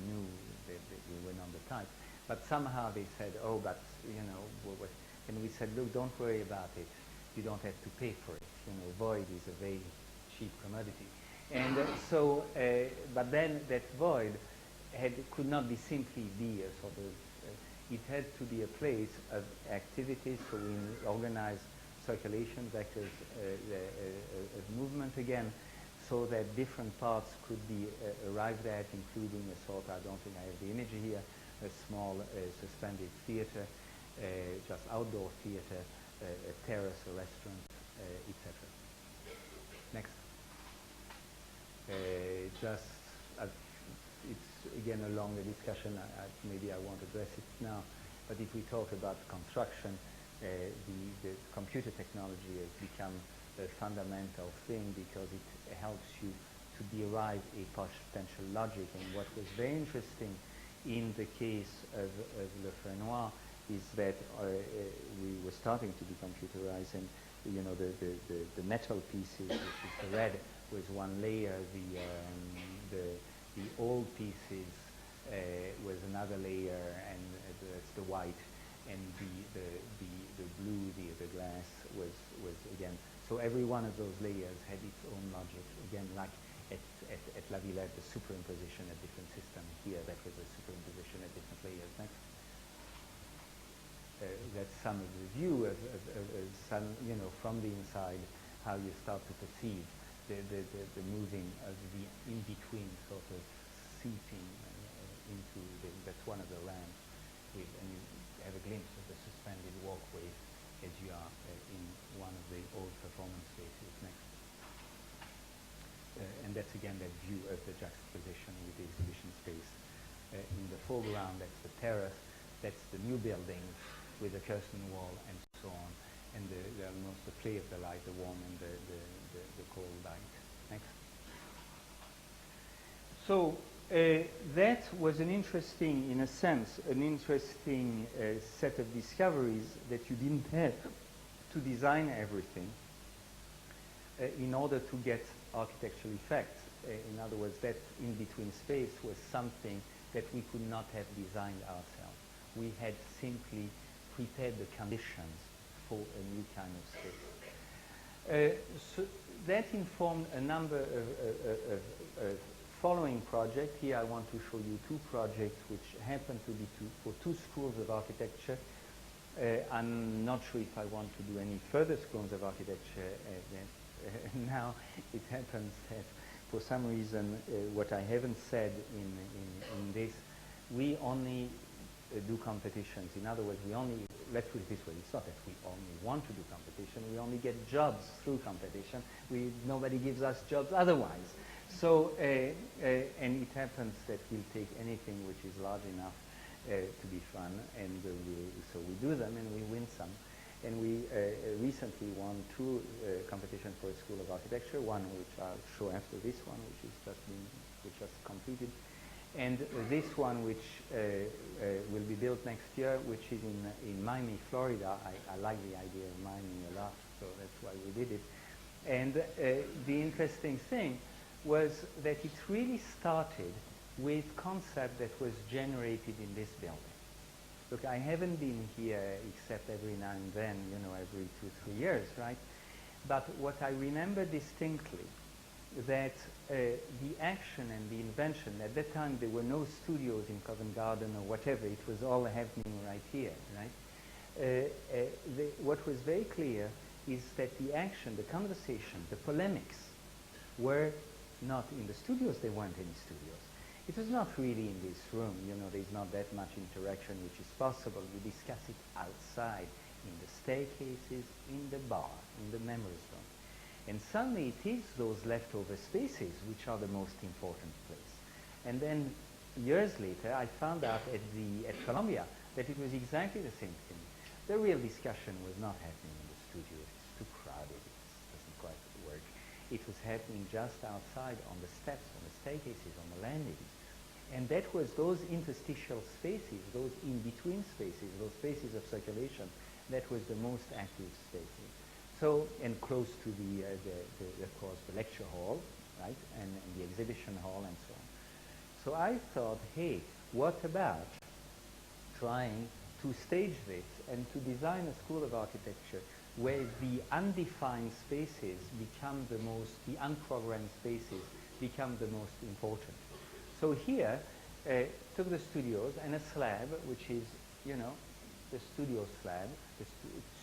knew that we were not the type, but somehow they said, oh, but, and we said, look, don't worry about it, you don't have to pay for it, void is a very cheap commodity. And but then that void could not be simply be a sort of, it had to be a place of activities, so we organized circulation vectors of movement again, so that different parts could be arrived at, including a sort, I don't think I have the image here, a small suspended theater, just outdoor theater, a terrace, a restaurant, etc. Next. It's again a longer discussion. Maybe I won't address it now. But if we talk about construction, the computer technology has become a fundamental thing because it helps you to derive a potential logic. And what was very interesting in the case of Le Fernois is that we were starting to be computerized, and the metal pieces, which is the red, was one layer. The old pieces was another layer, and that's the white, and the blue, the glass was again. So every one of those layers had its own logic. Again, like at La Villette, the superimposition of different systems. Here, that was a superimposition of different layers. Next. That's some of the view of some, from the inside, how you start to perceive the moving of the in-between sort of seating into that's one of the ramps, and you have a glimpse of the suspended walkway as you are in one of the old performance spaces. Next. And that's again that view of the juxtaposition with the exhibition space. In the foreground, that's the terrace, that's the new buildings with the curtain wall and so on, and the play of the light, the warm and the cold light. Next. So that was an interesting, in a sense, an interesting set of discoveries that you didn't have to design everything in order to get architectural effects. In other words, that in-between space was something that we could not have designed ourselves. We had simply prepared the conditions for a new kind of space. So that informed a number of following projects. Here I want to show you two projects which happen to be for two schools of architecture. I'm not sure if I want to do any further schools of architecture now. It happens that for some reason what I haven't said in this, we only do competitions. In other words, we only, let's put it this way, it's not that we only want to do competition, we only get jobs through competition. Nobody gives us jobs otherwise. So, and it happens that we'll take anything which is large enough to be fun, and so we do them and we win some. And we recently won two competitions for a school of architecture, one which I'll show after this one, which just completed, and this one which will be built next year, which is in Miami, Florida. I like the idea of Miami a lot, so that's why we did it. And the interesting thing was that it really started with concept that was generated in this building. Look, I haven't been here except every now and then, every 2-3 years, right? But what I remember distinctly that the action and the invention, at that time there were no studios in Covent Garden or whatever, it was all happening right here, right? What was very clear is that the action, the conversation, the polemics were not in the studios. There weren't any studios. It was not really in this room. You know, there's not that much interaction which is possible. We discuss it outside, in the staircases, in the bar, in the members' room. And suddenly it is those leftover spaces which are the most important place. And then years later, I found out at Columbia that it was exactly the same thing. The real discussion was not happening in the studio. It's too crowded. It doesn't quite work. It was happening just outside on the steps, on the staircases, on the landings. And that was those interstitial spaces, those in-between spaces, those spaces of circulation, that was the most active spaces. So, and close to of course, the lecture hall, right, and the exhibition hall and so on. So I thought, hey, what about trying to stage this and to design a school of architecture where the undefined spaces become the unprogrammed spaces become the most important. So here, took the studios and a slab, which is, you know, the studio slab, the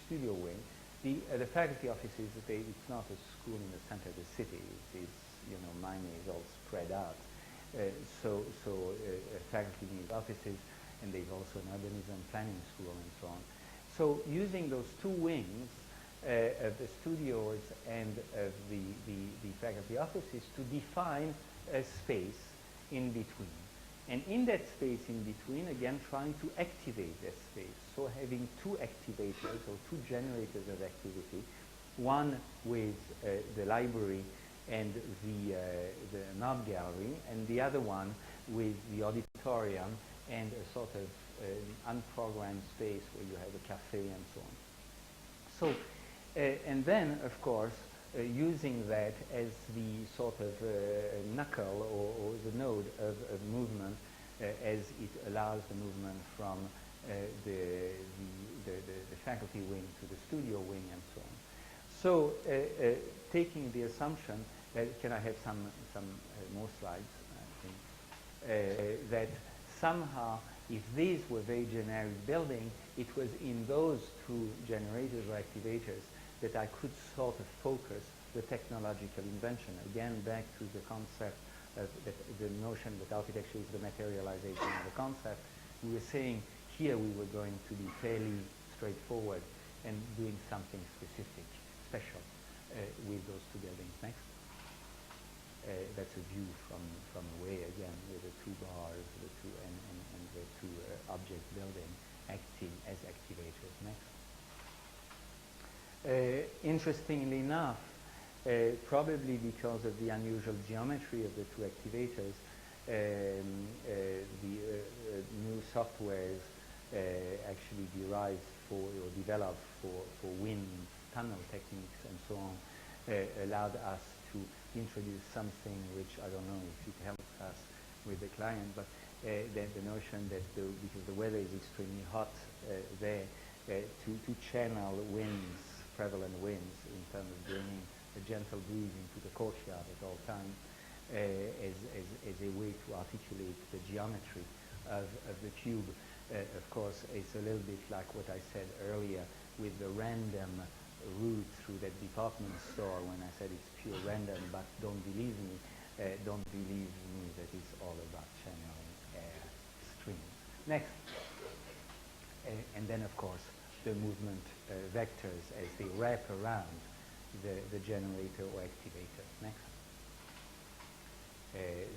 studio wing. The faculty offices, it's not a school in the center of the city. It is, you know, mine is all spread out. So faculty needs offices, and there's also an urbanism planning school and so on. So using those two wings of the studios and of the faculty offices to define a space in between. And in that space in between, again, trying to activate that space. So having two activators or two generators of activity, one with the library and the art gallery, and the other one with the auditorium and a sort of unprogrammed space where you have a cafe and so on. So, and then, of course, using that as the sort of knuckle or the node of movement as it allows the movement from the faculty wing to the studio wing and so on. So taking the assumption that, can I have some more slides, I think, that somehow if these were very generic building, it was in those two generators or activators that I could sort of focus the technological invention. Again, back to the concept of the notion that architecture is the materialization of the concept. We were saying here we were going to be fairly straightforward and doing something specific, special with those two buildings. Next. That's a view from away again with the two bars, the two and the two object building acting as activators. Next. Interestingly enough, probably because of the unusual geometry of the two activators, the new softwares actually derived for or developed for wind tunnel techniques and so on allowed us to introduce something which I don't know if it helps us with the client, but the notion that because the weather is extremely hot there, to channel winds, prevalent winds, in terms of bringing a gentle breeze into the courtyard at all times as a way to articulate the geometry of the tube. Of course, it's a little bit like what I said earlier with the random route through that department store when I said it's pure random, but don't believe me that it's all about channeling air streams. Next. And then, of course, the movement vectors as they wrap around the generator or activator. Next.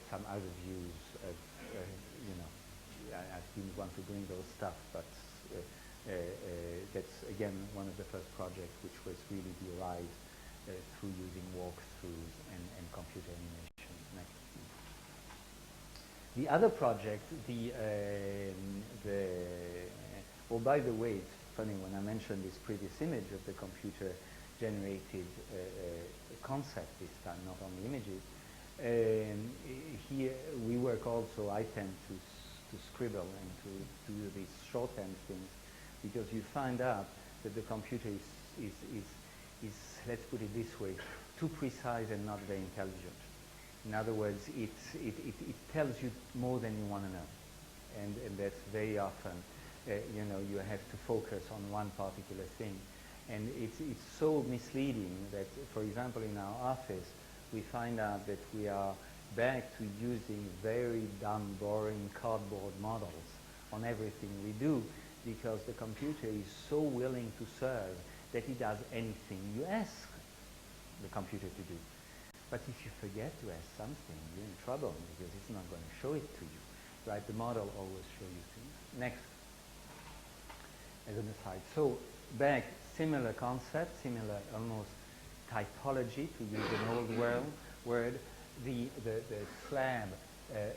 Some other views of, you know, I didn't want to bring those stuff, but that's, again, one of the first projects which was really derived through using walkthroughs and computer animation. Next. The other project, oh, by the way, it's funny when I mentioned this previous image of the computer-generated concept this time, not only images. Here we work also, I tend to scribble and to do these shorthand things, because you find out that the computer is, let's put it this way, too precise and not very intelligent. In other words, it tells you more than you want to know. And that's very often, you have to focus on one particular thing. And it's so misleading that, for example, in our office, we find out that we are back to using very dumb, boring cardboard models on everything we do, because the computer is so willing to serve that it does anything you ask the computer to do. But if you forget to ask something, you're in trouble, because it's not going to show it to you. Right? The model always shows you things. Next, as an aside. So back, similar concept, similar almost typology, to use an old word. The slab, the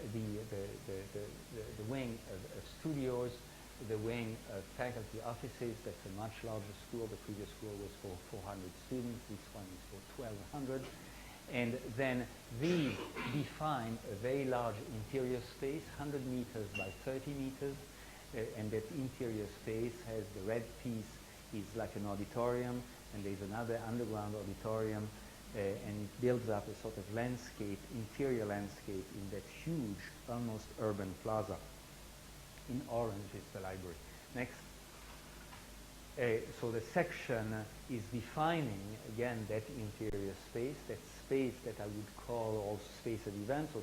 wing of studios, the wing of faculty offices. That's a much larger school. The previous school was for 400 students. This one is for 1,200. And then these define a very large interior space, 100 meters by 30 meters. And that interior space has the red piece is like an auditorium, and there's another underground auditorium, and it builds up a sort of landscape, interior landscape in that huge, almost urban plaza. In orange is the library. Next. So the section is defining, again, that interior space, that space that I would call also space of events or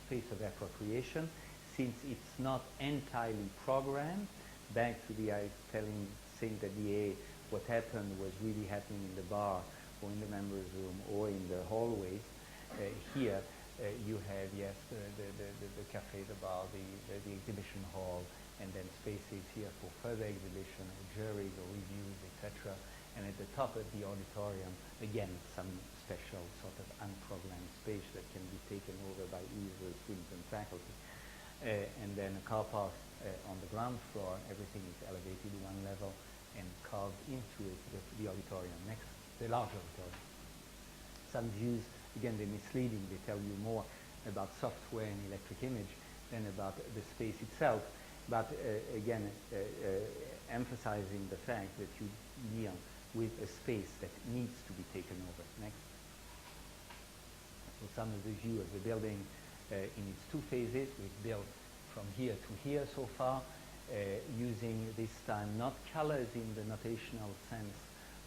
space of appropriation, since it's not entirely programmed. Back to the saying that what happened was really happening in the bar or in the members' room or in the hallways. Here you have, yes, the cafe, the bar, the exhibition hall, and then spaces here for further exhibition, or juries or reviews, etc. And at the top of the auditorium, again, some special sort of unprogrammed space that can be taken over by either students and faculty. And then a car park on the ground floor. Everything is elevated one level and carved into it, the auditorium. Next, the large auditorium. Some views, again, they're misleading. They tell you more about software and electric image than about the space itself. But again, emphasizing the fact that you deal with a space that needs to be taken over. Next. So some of the view of the building in its two phases. We've built from here to here so far, using this time not colors in the notational sense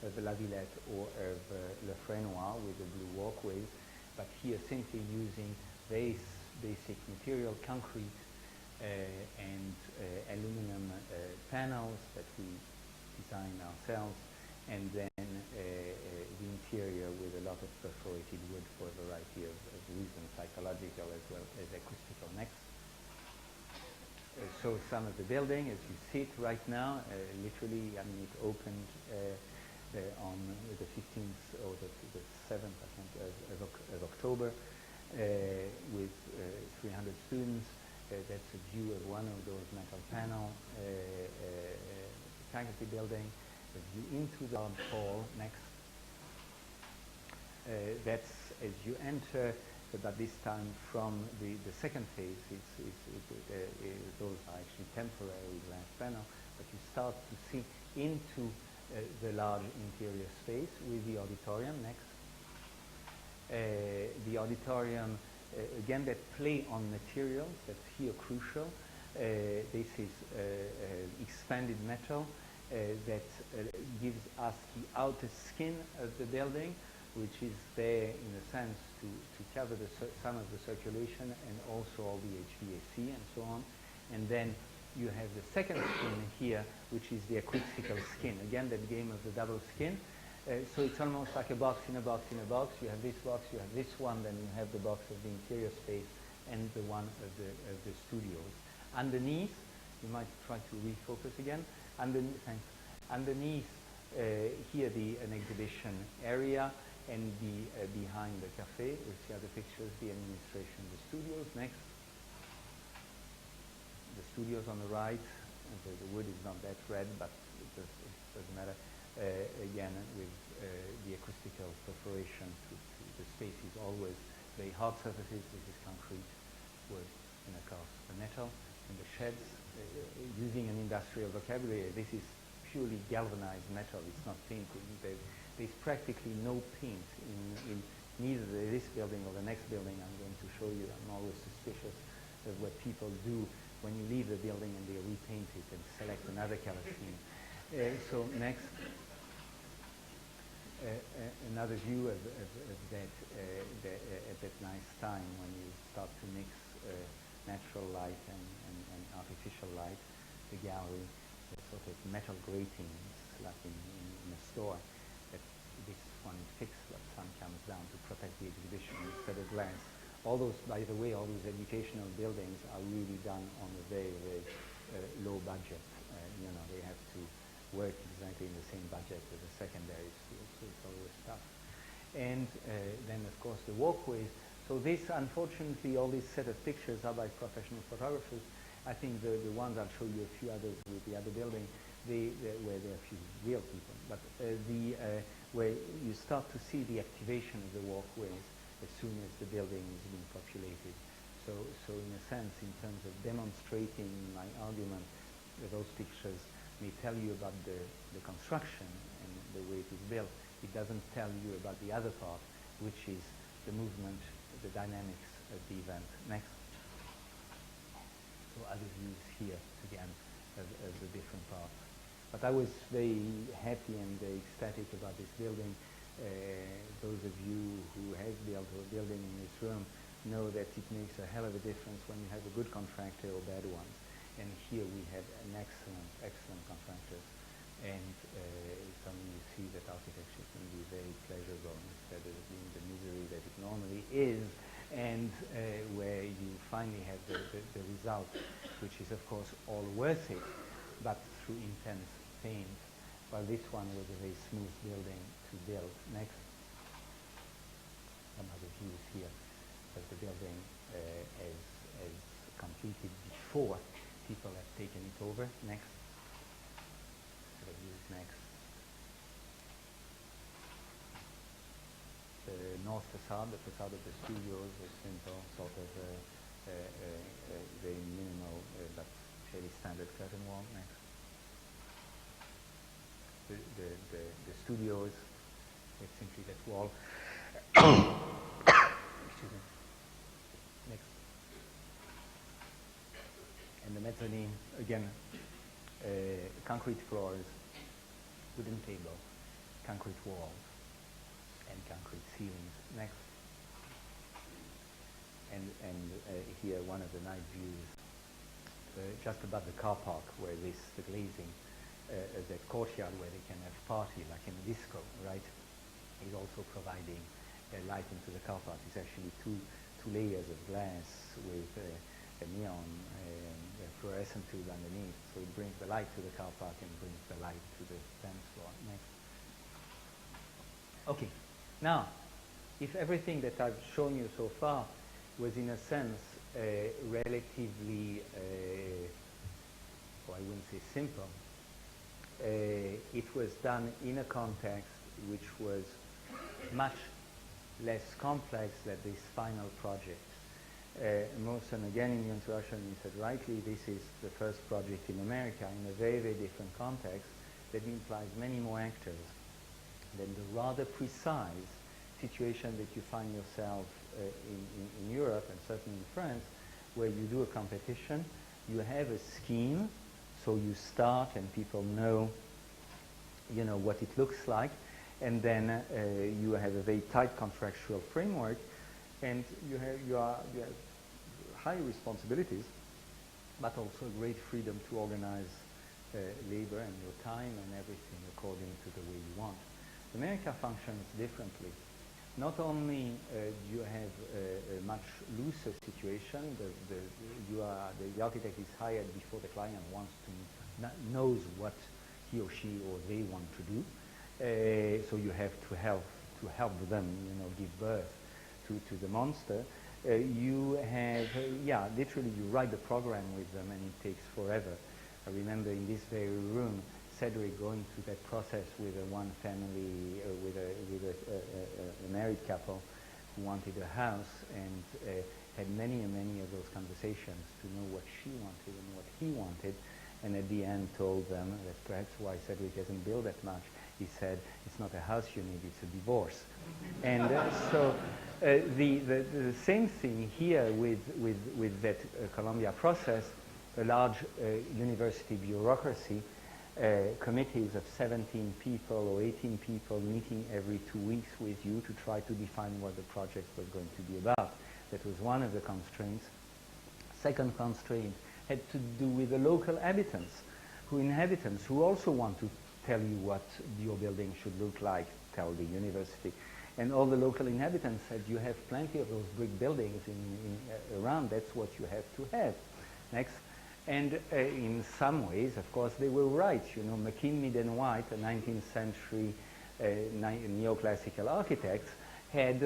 of La Villette or of Le Fresnoy with the blue walkways, but here simply using very basic material, concrete and aluminum panels that we designed ourselves, and then the interior with a lot of perforated wood for a variety of reasons, psychological as well as acoustical. Next. So some of the building as you see it right now, literally, I mean, it opened on the 15th or the 7th, I think, of October with 300 students. That's a view of one of those metal panel faculty building. A view into the hall. Next. That's as you enter, but this time from the second phase. Those are actually temporary glass panel, but you start to see into the large interior space with the auditorium. Next. The auditorium, again, that play on materials, that's here crucial. This is expanded metal that gives us the outer skin of the building, which is there in a sense to cover some of the circulation and also all the HVAC and so on. And then you have the second skin here, which is the acoustical skin. Again, that game of the double skin. So it's almost like a box in a box in a box. You have this box, you have this one, then you have the box of the interior space and the one of the studios. Underneath, you might try to refocus again. Underneath here an exhibition area, and behind the cafe, we see other pictures, the administration, the studios. Next. The studios on the right, the wood is not that red, but it doesn't matter. Again, with the acoustical perforation to the space is always very hard surfaces. This is concrete, wood, and of course the metal. And the sheds, using an industrial vocabulary, this is purely galvanized metal. It's not painting. There's practically no paint neither this building or the next building I'm going to show you. I'm always suspicious of what people do when you leave the building and they repaint it and select another color scheme. So next, another view of that, at that nice time when you start to mix natural light and artificial light, the gallery, the sort of metal gratings like in a store. That this one fixed, but sun comes down to protect the exhibition instead of glass. All those, by the way, all those educational buildings are really done on a very, very low budget. You know, they have to work exactly in the same budget as the secondary school, so it's always tough. And then, of course, the walkways. So this, unfortunately, all these set of pictures are by professional photographers. I think the ones, I'll show you a few others with the other building, where there are a few real people, but where you start to see the activation of the walkways as soon as the building is being populated. So in a sense, in terms of demonstrating my argument, those pictures may tell you about the construction and the way it is built. It doesn't tell you about the other part, which is the movement, the dynamics of the event. Next. So other views here, again, of the different parts. But I was very happy and very ecstatic about this building. Those of you who have built a building in this room know that it makes a hell of a difference when you have a good contractor or bad ones. And here we have an excellent contractor. And suddenly you see that architecture can be very pleasurable instead of being the misery that it normally is, and where you finally have the result, which is of course all worth it, but through intense pain. While this one was a very smooth building to build. Next. Some other views here of the building as completed before people have taken it over. Next. Other views next. The north facade, the facade of the studios, is simple, sort of very minimal but fairly standard curtain wall. Next. The studios, it's simply that wall. Excuse me. Next. And the mezzanine, again, concrete floors, wooden table, concrete walls, and concrete ceilings. Next. And here one of the night views, just above the car park where the glazing, that courtyard where they can have party like in a disco, right, is also providing light into the car park. It's actually two layers of glass with a neon fluorescent tube underneath, so it brings the light to the car park and brings the light to the dance floor. Next. Okay, now, if everything that I've shown you so far was in a sense relatively, I wouldn't say simple, it was done in a context which was much less complex than this final project. Mosen, again in the introduction, he said rightly, this is the first project in America in a very, very different context that implies many more actors than the rather precise situation that you find yourself in Europe and certainly in France, where you do a competition, you have a scheme, so you start and people know, you know, what it looks like, and then you have a very tight contractual framework, and you have high responsibilities, but also great freedom to organize labor and your time and everything according to the way you want. America functions differently. Not only do you have a much looser situation, the architect is hired before the client wants to knows what he or she or they want to do, so you have to help them, you know, give birth to the monster. You have, literally you write the program with them and it takes forever. I remember in this very room, Cedric going through that process with one family, with a married couple who wanted a house, and had many and many of those conversations to know what she wanted and what he wanted, and at the end told them, that's perhaps why Cedric hasn't built that much, He said, it's not a house you need, it's a divorce. And so the same thing here with that Columbia process, a large university bureaucracy, committees of 17 people or 18 people meeting every 2 weeks with you to try to define what the project was going to be about. That was one of the constraints. Second constraint had to do with the local inhabitants who also want to tell you what your building should look like, tell the university. And all the local inhabitants said, you have plenty of those brick buildings around, that's what you have to have. Next. And in some ways, of course, they were right. You know, McKinley and White, a 19th century neoclassical architects, had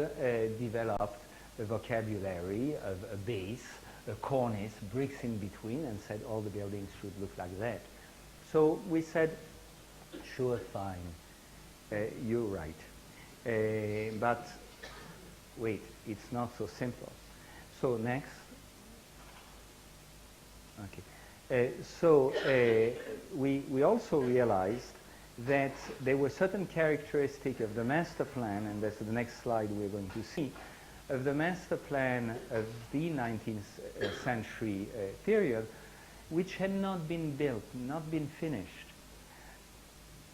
developed a vocabulary of a base, a cornice, bricks in between, and said all the buildings should look like that. So we said, sure, fine, you're right. But wait, it's not so simple. So next. Okay. We also realized that there were certain characteristics of the master plan, and that's the next slide we're going to see, of the master plan of the 19th century period, which had not been built, not been finished.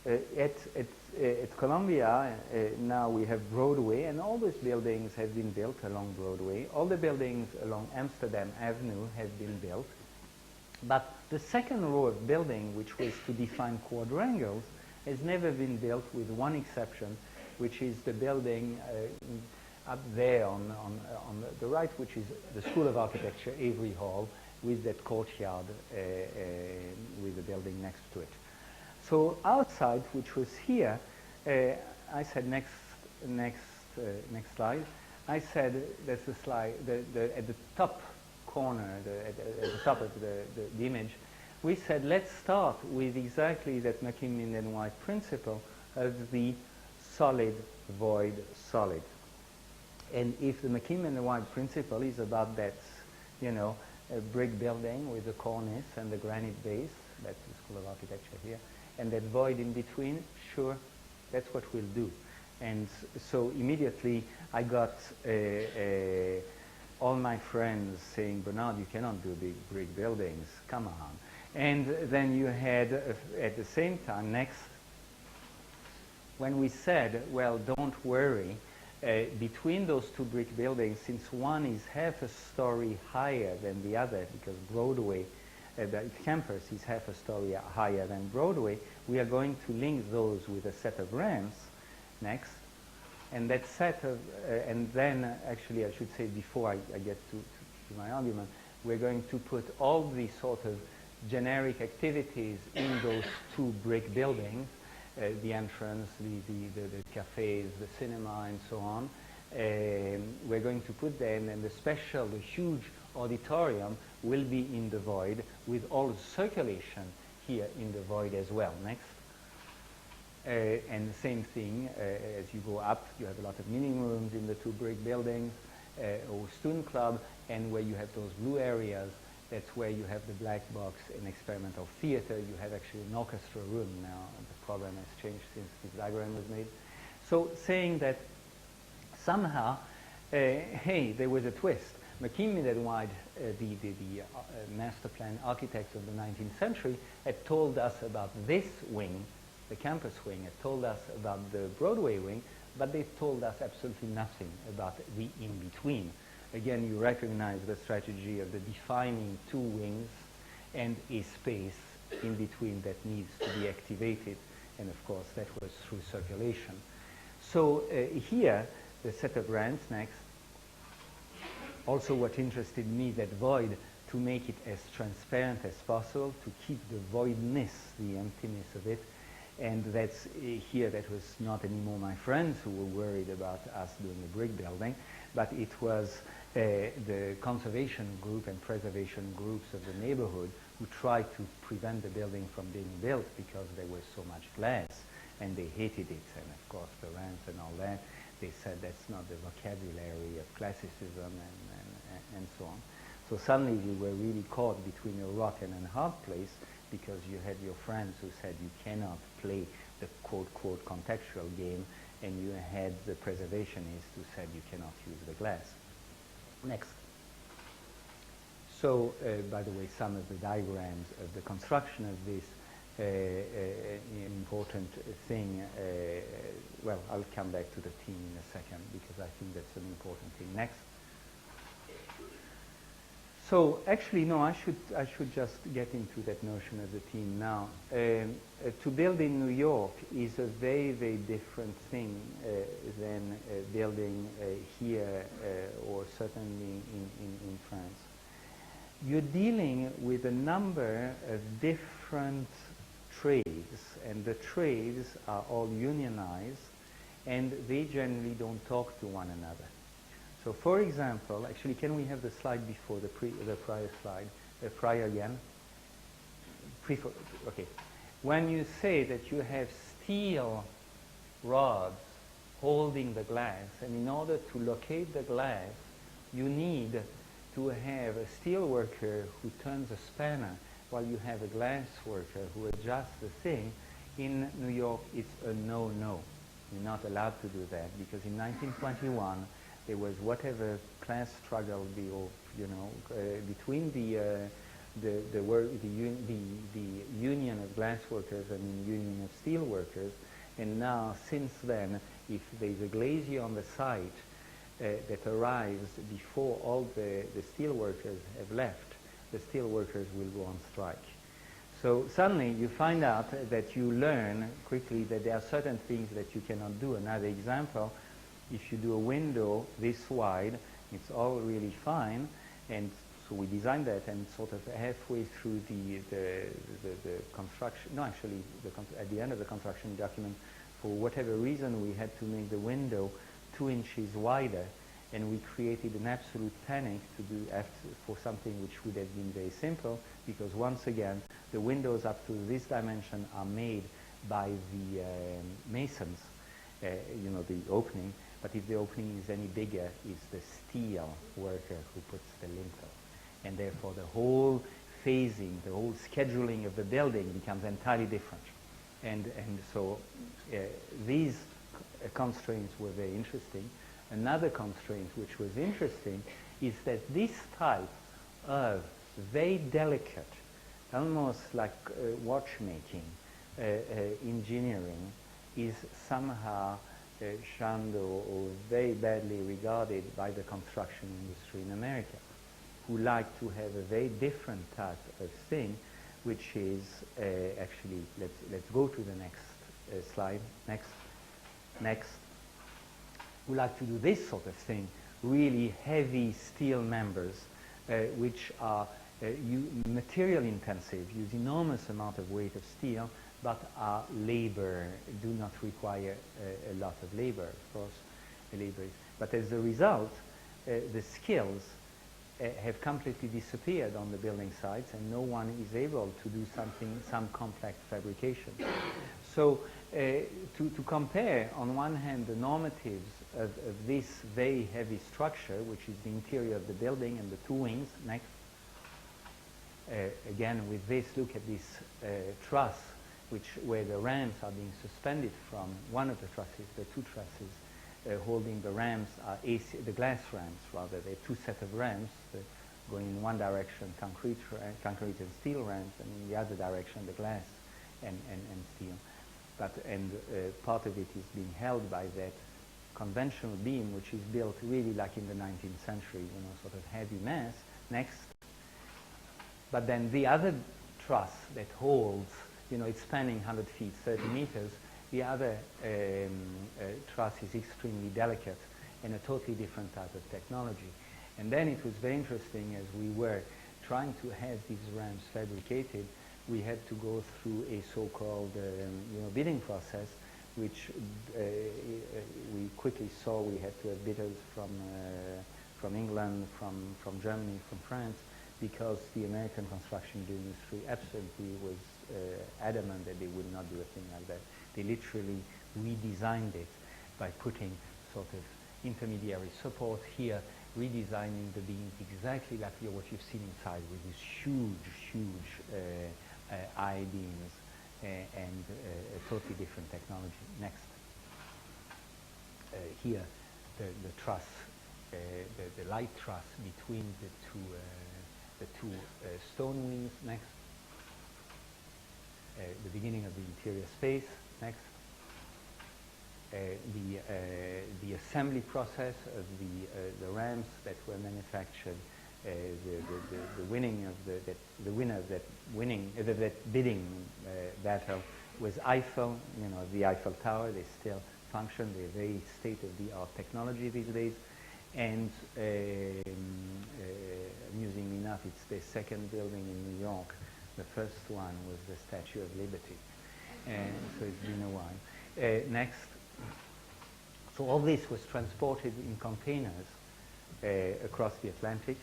At Columbia, now we have Broadway, and all those buildings have been built along Broadway. All the buildings along Amsterdam Avenue have been built. But the second row of building, which was to define quadrangles, has never been built, with one exception, which is the building up there on the right, which is the School of Architecture, Avery Hall, with that courtyard with the building next to it. So outside, which was here, I said next slide. I said that's the slide at the top corner, at the top of the image. We said let's start with exactly that McKinley and White principle of the solid void solid. And if the McKinley and White principle is about that, you know, a brick building with a cornice and the granite base, that's the School of Architecture here, and that void in between, sure, that's what we'll do. And so immediately I got all my friends saying, Bernard, you cannot do big brick buildings, come on. And then you had, at the same time, next, when we said, well, don't worry, between those two brick buildings, since one is half a story higher than the other, because Broadway, the campus is half a story higher than Broadway, we are going to link those with a set of ramps, next. And that set of, and then actually I should say before I get to my argument, we're going to put all these sort of generic activities in those two brick buildings, the entrance, the cafes, the cinema, and so on. We're going to put them, and the huge auditorium will be in the void, with all circulation here in the void as well. Next. And the same thing, as you go up, you have a lot of meeting rooms in the two brick buildings, or student club, and where you have those blue areas, that's where you have the black box and experimental theater. You have actually an orchestra room now. The program has changed since this diagram was made. So saying that somehow, hey, there was a twist. McKinley and White, the master plan architects of the 19th century, had told us about this wing, the campus wing, had told us about the Broadway wing, but they told us absolutely nothing about the in-between. Again, you recognize the strategy of the defining two wings and a space in between that needs to be activated, and of course that was through circulation. So here, the set of ramps next. Also what interested me, that void, to make it as transparent as possible, to keep the voidness, the emptiness of it. And that's here, that was not anymore my friends who were worried about us doing a brick building, but it was the conservation group and preservation groups of the neighborhood who tried to prevent the building from being built because there was so much glass, and they hated it. And of course the ramps and all that, they said that's not the vocabulary of classicism and so on. So suddenly we were really caught between a rock and a hard place, because you had your friends who said you cannot play the quote contextual game, and you had the preservationists who said you cannot use the glass. Next. So, by the way, some of the diagrams of the construction of this important thing, well, I'll come back to the team in a second because I think that's an important thing. Next. So actually, no, I should just get into that notion of the team now. To build in New York is a very, very different thing than building here or certainly in France. You're dealing with a number of different trades, and the trades are all unionized, and they generally don't talk to one another. So, for example, actually, can we have the slide before the prior slide, prior again? Okay. When you say that you have steel rods holding the glass, and in order to locate the glass, you need to have a steel worker who turns a spanner while you have a glass worker who adjusts the thing. In New York, it's a no-no. You're not allowed to do that because in 1921, there was whatever class struggle between the union of glass workers and the union of steel workers, and now since then, if there's a glazier on the site that arrives before all the steel workers have left, the steel workers will go on strike. So suddenly you find out that you learn quickly that there are certain things that you cannot do. Another example, if you do a window this wide, it's all really fine, and so we designed that, and sort of halfway through the construction, no, actually, at the end of the construction document, for whatever reason, we had to make the window 2 inches wider, and we created an absolute panic to do for something which would have been very simple, because once again, the windows up to this dimension are made by the masons, the opening. But if the opening is any bigger, it's the steel worker who puts the lintel. And therefore the whole phasing, the whole scheduling of the building becomes entirely different. And so these constraints were very interesting. Another constraint which was interesting is that this type of very delicate, almost like watchmaking, engineering is somehow shunned or very badly regarded by the construction industry in America, who like to have a very different type of thing, which is actually, let's go to the next slide, next, who like to do this sort of thing, really heavy steel members, which are material intensive, use enormous amount of weight of steel, but are labor, do not require a lot of labor, of course, but as a result, the skills have completely disappeared on the building sites, and no one is able to do some complex fabrication. So to compare, on one hand, the normatives of this very heavy structure, which is the interior of the building and the 2 wings, next. Again, with this, look at this truss, where the rams are being suspended from one of the trusses. The 2 trusses holding the rams are the glass rams, rather. There are 2 sets of rams going in one direction, concrete and steel rams, and in the other direction, the glass and steel. Part of it is being held by that conventional beam, which is built really like in the 19th century, sort of heavy mass. Next. But then the other truss that holds, it's spanning 100 feet, 30 meters. The other truss is extremely delicate and a totally different type of technology. And then it was very interesting, as we were trying to have these rams fabricated, we had to go through a so-called bidding process, which we quickly saw we had to have bidders from England, from Germany, from France, because the American construction industry absolutely was adamant that they would not do a thing like that. They literally redesigned it by putting sort of intermediary support here, redesigning the beams exactly like what you've seen inside, with these huge I-beams, and a totally different technology. Next. Here, the truss, the light truss between the two stone wings. Next. The beginning of the interior space. Next. The assembly process of the ramps that were manufactured. The winner of that bidding battle was Eiffel. You know, the Eiffel Tower. They still function. They're very state-of-the-art technology these days. And amusingly enough, it's the second building in New York. The first one was the Statue of Liberty. And so it's been a while. Next. So all this was transported in containers across the Atlantic,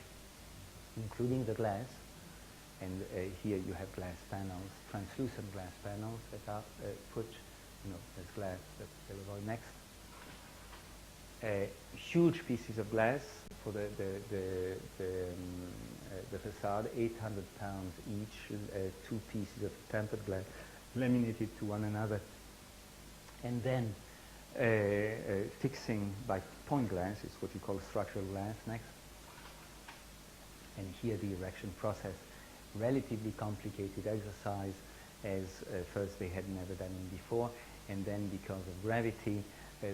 including the glass. And here you have glass panels, translucent glass panels that are put, you know, as glass that they will go next. Huge pieces of glass for the facade, 800 pounds each, 2 pieces of tempered glass laminated to one another. And then fixing by point glass is what you call structural glass. Next. And here the erection process, relatively complicated exercise, as first they had never done it before, and then because of gravity,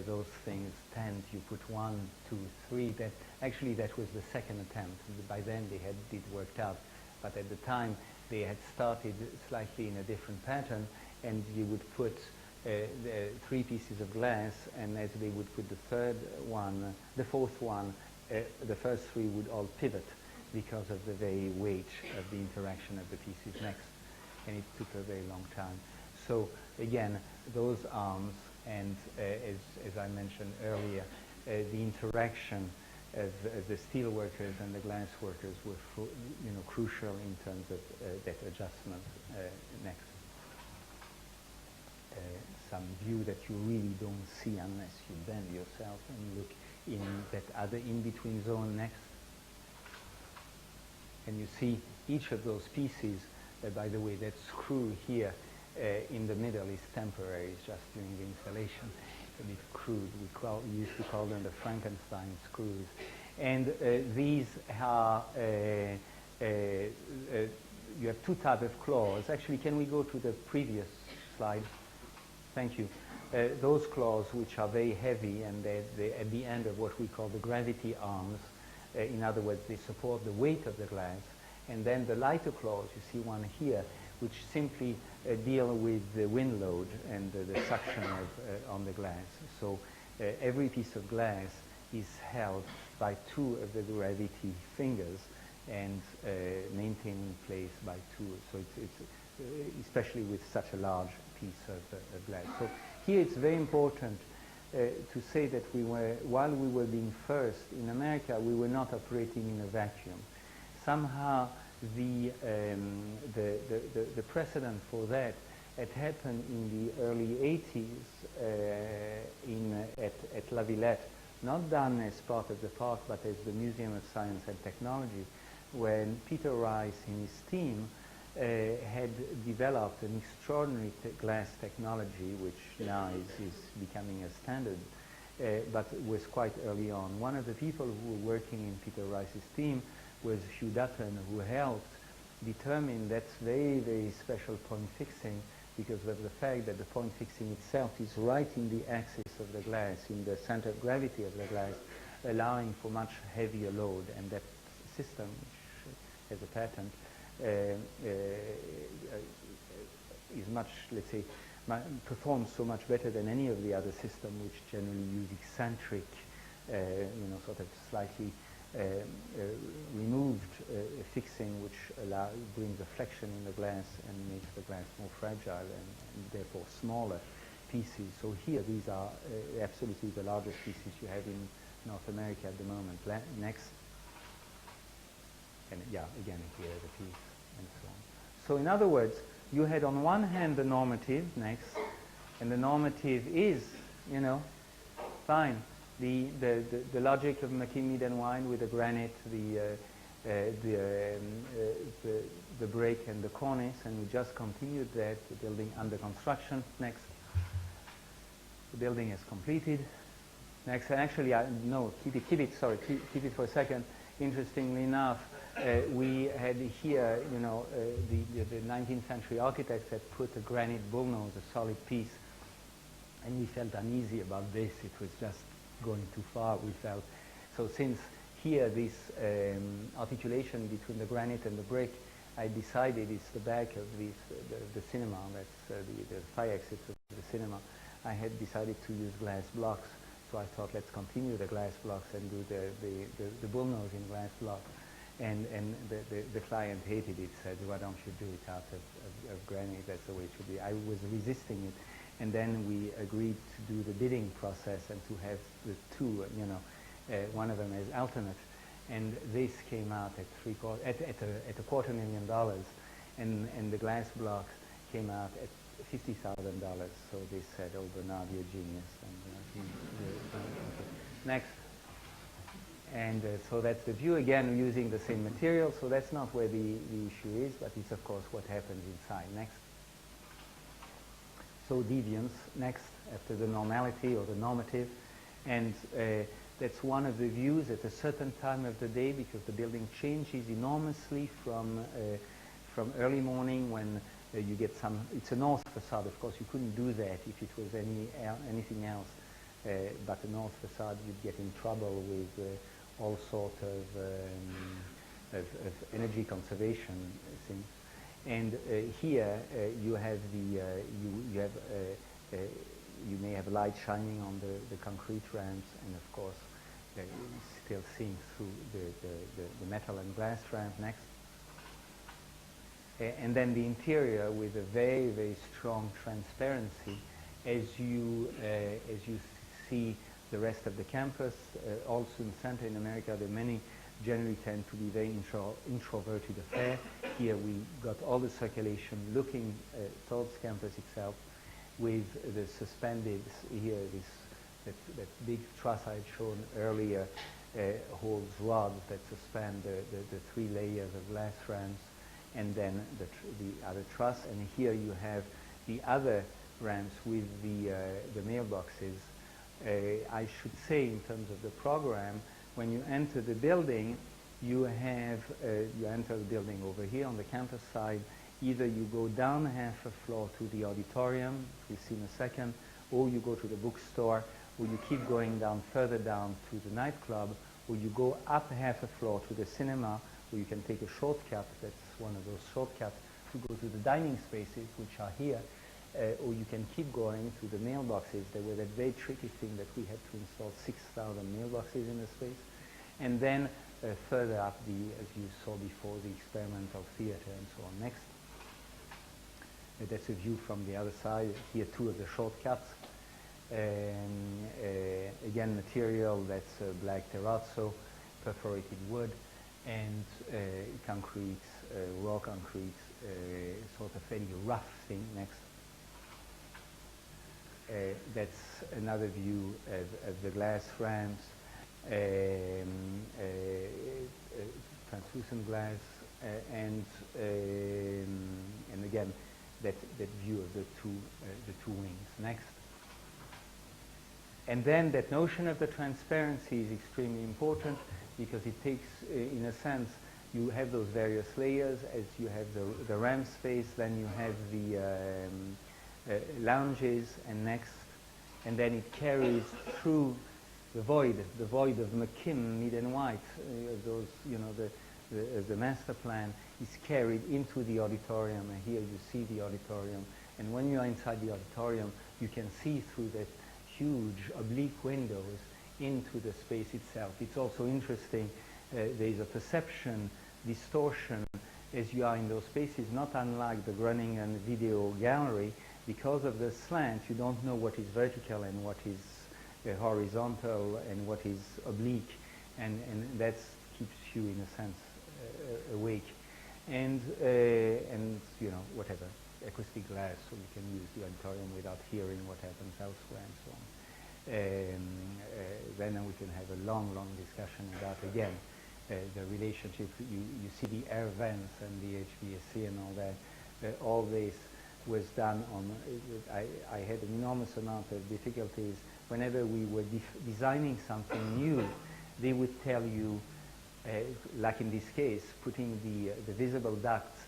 those things tend, you put 1, 2, 3, that was the second attempt. By then they had it worked out, but at the time they had started slightly in a different pattern, and you would put 3 pieces of glass, and as they would put the third one, the fourth one, the first 3 would all pivot because of the very weight of the interaction of the pieces next, and it took a very long time. So again, those arms, and as I mentioned earlier, the interaction of the steel workers and the glass workers were crucial in terms of that adjustment. Next. Some view that you really don't see unless you bend yourself and look in that other in-between zone. Next. And you see each of those pieces, by the way, that screw here in the middle is temporary. It's just during the installation. It's a bit crude. We used to call them the Frankenstein screws. And these are, you have 2 types of claws. Actually, can we go to the previous slide? Thank you. Those claws, which are very heavy, and they're at the end of what we call the gravity arms. In other words, they support the weight of the glass. And then the lighter claws, you see one here, which simply deal with the wind load and the suction on the glass. So every piece of glass is held by 2 of the gravity fingers and maintained in place by 2. So it's especially with such a large piece of glass. So here it's very important to say that while we were being first in America, we were not operating in a vacuum. Somehow the precedent for that had happened in the early 80s at La Villette, not done as part of the park, but as the Museum of Science and Technology, when Peter Rice and his team had developed an extraordinary glass technology, which now is becoming a standard, but was quite early on. One of the people who were working in Peter Rice's team was Hugh Dutton, who helped determine that very, very special point fixing, because of the fact that the point fixing itself is right in the axis of the glass, in the center of gravity of the glass, allowing for much heavier load. And that system, which has a patent, is much, let's say, performs so much better than any of the other systems, which generally use eccentric, sort of slightly removed fixing, which brings a flexion in the glass and makes the glass more fragile and therefore smaller pieces. So here these are absolutely the largest pieces you have in North America at the moment. Next. And yeah, again here the piece and so on. So in other words, you had on one hand the normative, next, and the normative is, fine. The logic of McKinley and Wine with the granite, the the break and the cornice, and we just continued that. The building under construction. Next. The building is completed. Next, and actually, keep it for a second. Interestingly enough, we had here, the 19th century architects had put a granite bullnose, a solid piece, and we felt uneasy about this. It was just going too far, we felt. So since here, this articulation between the granite and the brick, I decided it's the back of the cinema, that's the fire exits of the cinema. I had decided to use glass blocks, so I thought let's continue the glass blocks and do the bullnose in glass blocks. And the client hated it, said, why don't you do it out of granite, that's the way it should be. I was resisting it, and then we agreed to do the bidding process and to have the two, one of them as alternate. And this came out at $250,000, and the glass blocks came out at $50,000. So they said, "Oh, Bernard, you're a genius." And, next. And so that's the view again, using the same material. So that's not where the issue is, but it's of course what happens inside. Next. So deviance. Next, after the normality or the normative, and that's one of the views at a certain time of the day, because the building changes enormously from early morning when you get some. It's a north facade, of course. You couldn't do that if it was anything else, but a north facade, you'd get in trouble with all sort of energy conservation things. And here you have you may have light shining on the concrete ramps, and of course still seeing through the metal and glass ramp. Next. And then the interior with a very, very strong transparency as you see the rest of the campus. Also in Center in America, there are many generally tend to be very introverted affair. Here we got all the circulation looking towards campus itself, with the suspended here, that big truss I had shown earlier, holds rods that suspend the three layers of glass ramps, and then the other truss. And here you have the other ramps with the mailboxes. I should say, in terms of the program, when you enter the building, you enter the building over here on the campus side. Either you go down half a floor to the auditorium, we'll see in a second, or you go to the bookstore, or you keep going down further down to the nightclub, or you go up half a floor to the cinema, or you can take a shortcut, that's one of those shortcuts, to go to the dining spaces, which are here, or you can keep going to the mailboxes. There was that very tricky thing that we had to install 6,000 mailboxes in the space. And then further up as you saw before, the experimental theater and so on. Next. That's a view from the other side. Here, two of the shortcuts. Again, material that's black terrazzo, perforated wood, and concrete, raw concrete, sort of fairly rough thing. Next. That's another view of the glass ramps, translucent glass, and again, that view of the two wings. Next. And then that notion of the transparency is extremely important, because it takes, in a sense, you have those various layers. As you have the ramp space, then you have the lounges, and next, and then it carries through the void of McKim, mid and white, those, the master plan is carried into the auditorium, and here you see the auditorium. And when you are inside the auditorium, you can see through that huge oblique windows into the space itself. It's also interesting, there is a perception distortion as you are in those spaces, not unlike the Groningen video gallery. Because of the slant, you don't know what is vertical and what is horizontal and what is oblique, and that keeps you, in a sense, awake. And whatever, acoustic glass, so you can use the auditorium without hearing what happens elsewhere and so on. Then we can have a long, long discussion about, again, the relationship. You see the air vents and the HVAC and all that. All this was done on, I had an enormous amount of difficulties. Whenever we were designing something new, they would tell you, like in this case, putting the visible ducts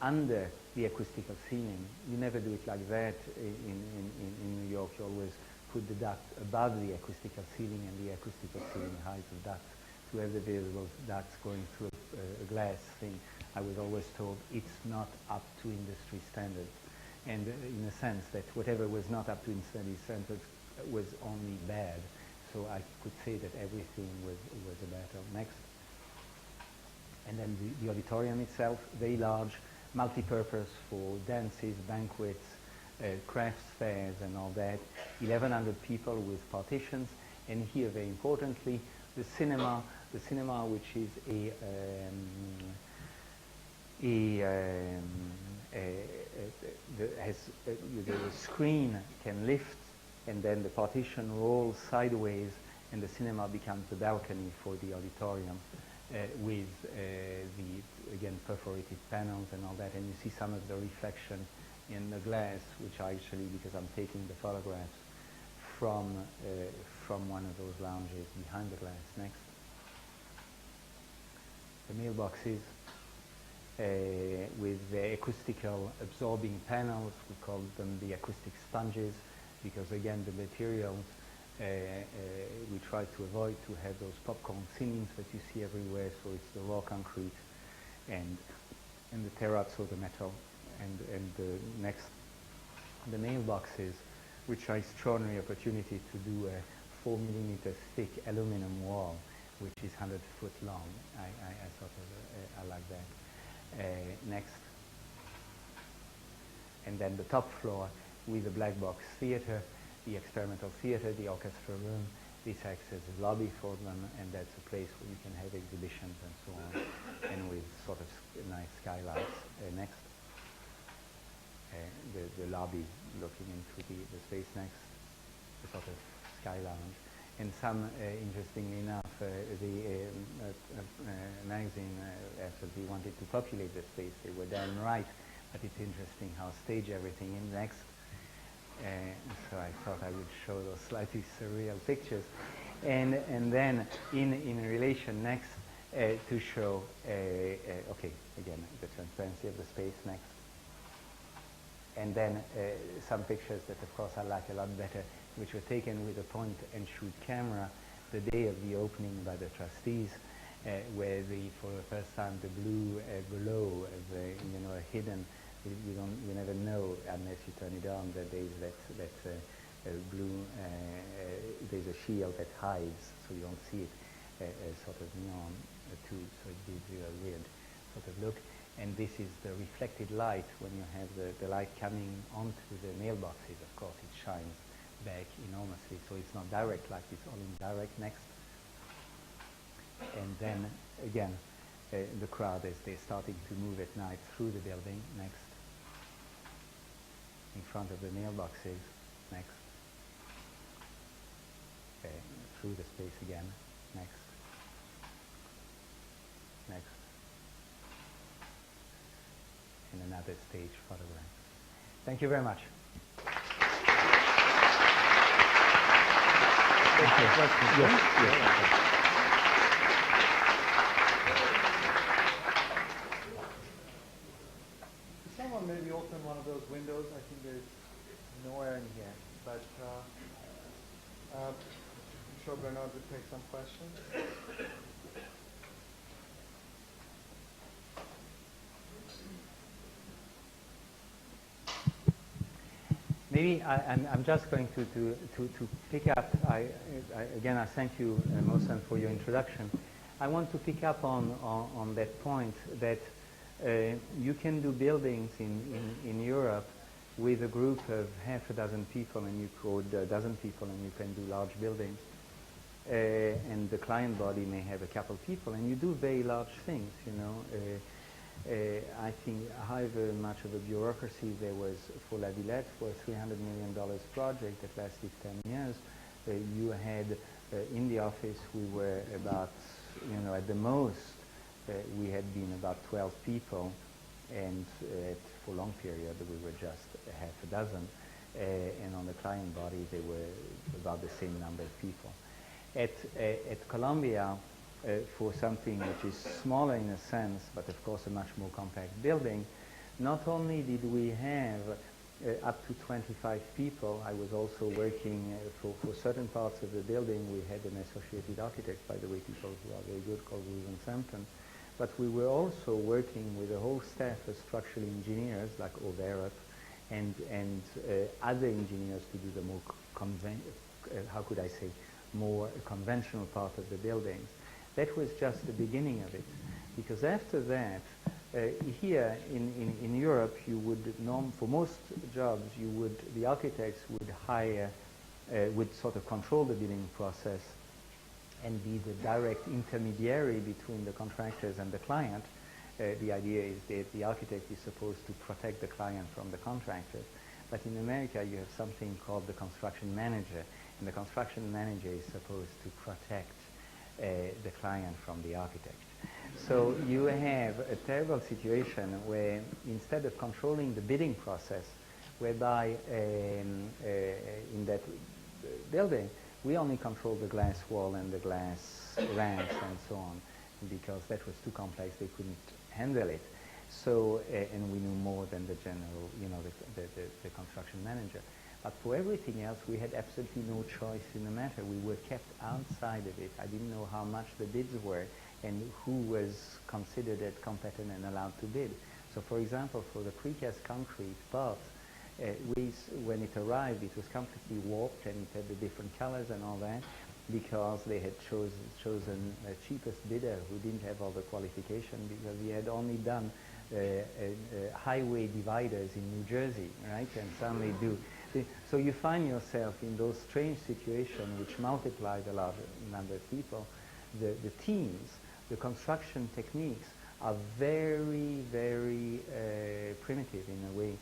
under the acoustical ceiling. You never do it like that in New York. You always put the duct above the acoustical ceiling, and the acoustical ceiling hides the duct. To have the visible ducts going through a glass thing, I was always told it's not up to industry standards. And in a sense that whatever was not up to industry standards was only bad. So I could say that everything was better. Next. And then the auditorium itself, very large, multi-purpose for dances, banquets, crafts fairs and all that. 1,100 people with partitions. And here, very importantly, the cinema which is the screen can lift, and then the partition rolls sideways, and the cinema becomes the balcony for the auditorium, with the, again, perforated panels and all that. And you see some of the reflection in the glass, which I actually, because I'm taking the photographs from one of those lounges behind the glass. Next. The mailboxes with the acoustical absorbing panels. We call them the acoustic sponges, because again the materials we try to avoid to have those popcorn ceilings that you see everywhere. So it's the raw concrete and the terrazzo, the metal, and the next, the mailboxes, which are extraordinary opportunity to do a 4 millimeter thick aluminum wall, which is 100 foot long. I thought I like that. Next. And then the top floor with the black box theater, the experimental theater, the orchestra room. This acts as a lobby for them, and that's a place where you can have exhibitions and so on, and with sort of nice skylights. Next. The lobby looking into the space. Next. The sort of sky lounge. And some, interestingly enough, the magazine absolutely wanted to populate the space. They were damn right, but it's interesting how staged everything in. Next. So I thought I would show those slightly surreal pictures. And then in relation next, to show, okay, again, the transparency of the space. Next. And then some pictures that, of course, I like a lot better, which were taken with a point-and-shoot camera the day of the opening by the trustees, where for the first time the blue below, are hidden. You never know unless you turn it on that there's that blue. There's a shield that hides, so you don't see it, sort of neon too. So it gives you a weird sort of look. And this is the reflected light when you have the light coming onto the mailboxes. Of course, it shines back enormously, so it's not direct light, it's all indirect. Next. And then, again, the crowd as they're starting to move at night through the building. Next. In front of the mailboxes. Next. Through the space again. Next. Next. And another stage photograph. Thank you very much. Yes. Someone maybe open one of those windows. I think there's no air in here, but I'm sure Bernard would take some questions. Maybe I'm just going to pick up. Again, I thank you, Mohsen, for your introduction. I want to pick up on that point that you can do buildings in Europe with a group of half a dozen people, and you could a dozen people, and you can do large buildings. And the client body may have a couple people, and you do very large things. I think however much of a bureaucracy there was for La Villette for a $300 million project that lasted 10 years. You had in the office we were about at the most, we had been about 12 people, and for a long period we were just half a dozen, and on the client body they were about the same number of people. At Columbia, for something which is smaller in a sense, but of course a much more compact building, not only did we have up to 25 people, I was also working for certain parts of the building. We had an associated architect, by the way, people who are very good, called William Sampton. But we were also working with a whole staff of structural engineers like Overup and other engineers to do the more more conventional part of the buildings. That was just the beginning of it, because after that, here in Europe, you would for most jobs, the architects would hire, would sort of control the bidding process and be the direct intermediary between the contractors and the client. The idea is that the architect is supposed to protect the client from the contractor. But in America, you have something called the construction manager, and the construction manager is supposed to protect the client from the architect. So you have a terrible situation where instead of controlling the bidding process, whereby in that building, we only control the glass wall and the glass ramps and so on, because that was too complex, they couldn't handle it. So, and we knew more than the general, the construction manager. But for everything else, we had absolutely no choice in the matter. We were kept outside of it. I didn't know how much the bids were and who was considered as competent and allowed to bid. So for example, for the precast concrete part, when it arrived, it was completely warped and it had the different colors and all that, because they had chosen a cheapest bidder who didn't have all the qualification, because he had only done highway dividers in New Jersey, right? And suddenly so you find yourself in those strange situations which multiply the large number of people. The teams, the construction techniques are very, very primitive in a way.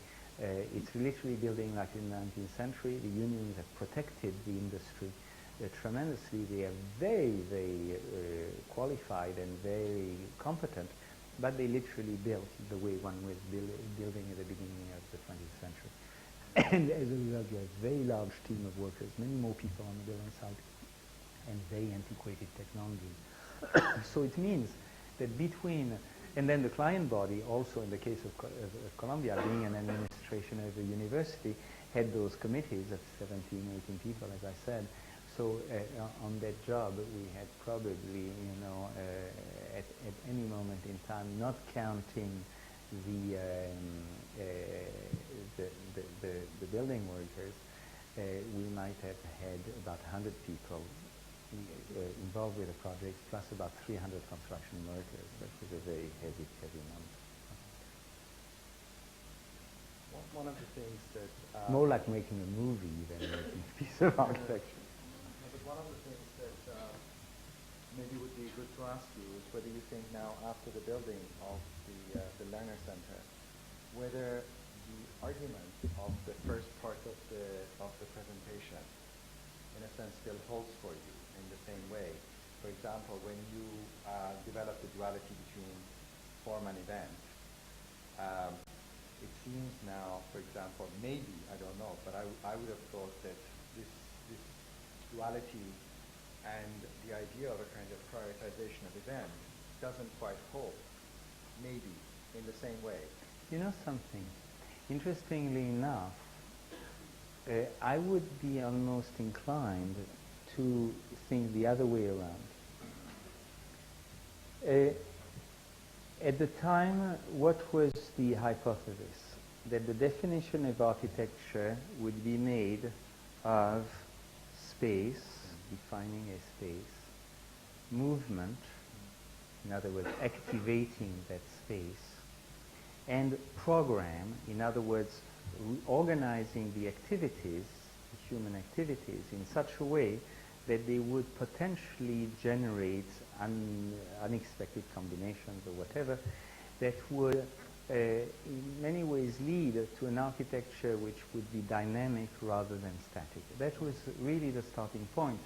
It's literally building like in the 19th century. The unions have protected the industry tremendously. They are very, very qualified and very competent, but they literally built the way one was building at the beginning of the 20th century. And as a result, you have a very large team of workers, many more people on the building site, and very antiquated technology. So it means that between, and then the client body, also in the case of Columbia, being an administration of a university, had those committees of 17, 18 people, as I said. So on that job, we had probably, at any moment in time, not counting the building workers, we might have had about 100 people involved with the project, plus about 300 construction workers. That was a very heavy, heavy number. One of the things that... More like making a movie than making a piece of architecture. But one of the things that maybe would be good to ask you is whether you think now, after the building of the Lerner Center, whether the argument of the first part of the presentation, in a sense, still holds for you in the same way. For example, when you develop the duality between form and event, it seems now, for example, maybe, I don't know, but I would have thought that this duality and the idea of a kind of prioritization of event doesn't quite hold, maybe, in the same way. You know something? Interestingly enough, I would be almost inclined to think the other way around. At the time, what was the hypothesis? That the definition of architecture would be made of space, defining a space, movement, in other words, activating that space, and program, in other words, organizing the activities, the human activities, in such a way that they would potentially generate unexpected combinations or whatever that would in many ways lead to an architecture which would be dynamic rather than static. That was really the starting point.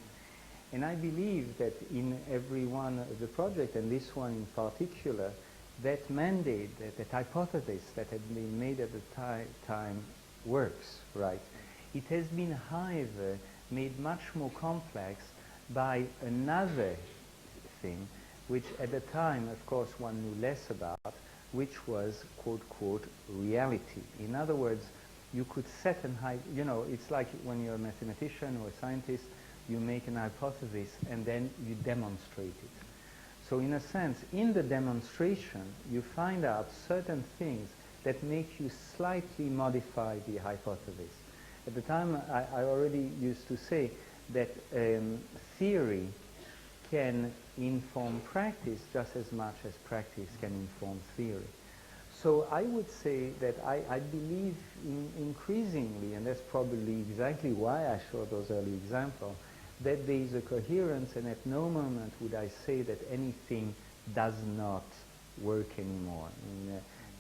And I believe that in every one of the project, and this one in particular, that mandate, that hypothesis that had been made at the time works, right? It has been, however, made much more complex by another thing, which at the time, of course, one knew less about, which was, quote, quote, reality. In other words, you could set an you know, it's like when you're a mathematician or a scientist, you make an hypothesis and then you demonstrate it. So in a sense, in the demonstration, you find out certain things that make you slightly modify the hypothesis. At the time, I already used to say that theory can inform practice just as much as practice can inform theory. So I would say that I believe increasingly, and that's probably exactly why I showed those early examples, that there is a coherence, and at no moment would I say that anything does not work anymore.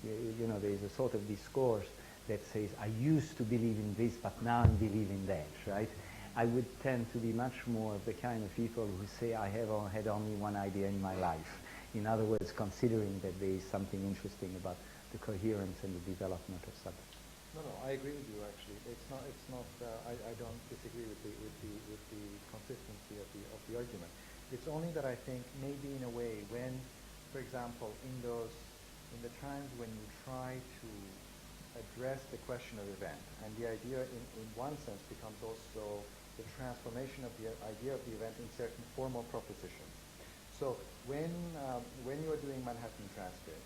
You know, there is a sort of discourse that says, I used to believe in this, but now I believe in that, right? I would tend to be much more of the kind of people who say, I have had only one idea in my life. In other words, considering that there is something interesting about the coherence and the development of something. No, I agree with you. Actually, it's not. I don't disagree with the consistency of the argument. It's only that I think maybe in a way when, for example, in the times when you try to address the question of event, and the idea in one sense becomes also the transformation of the idea of the event in certain formal propositions. So when you are doing Manhattan transcript,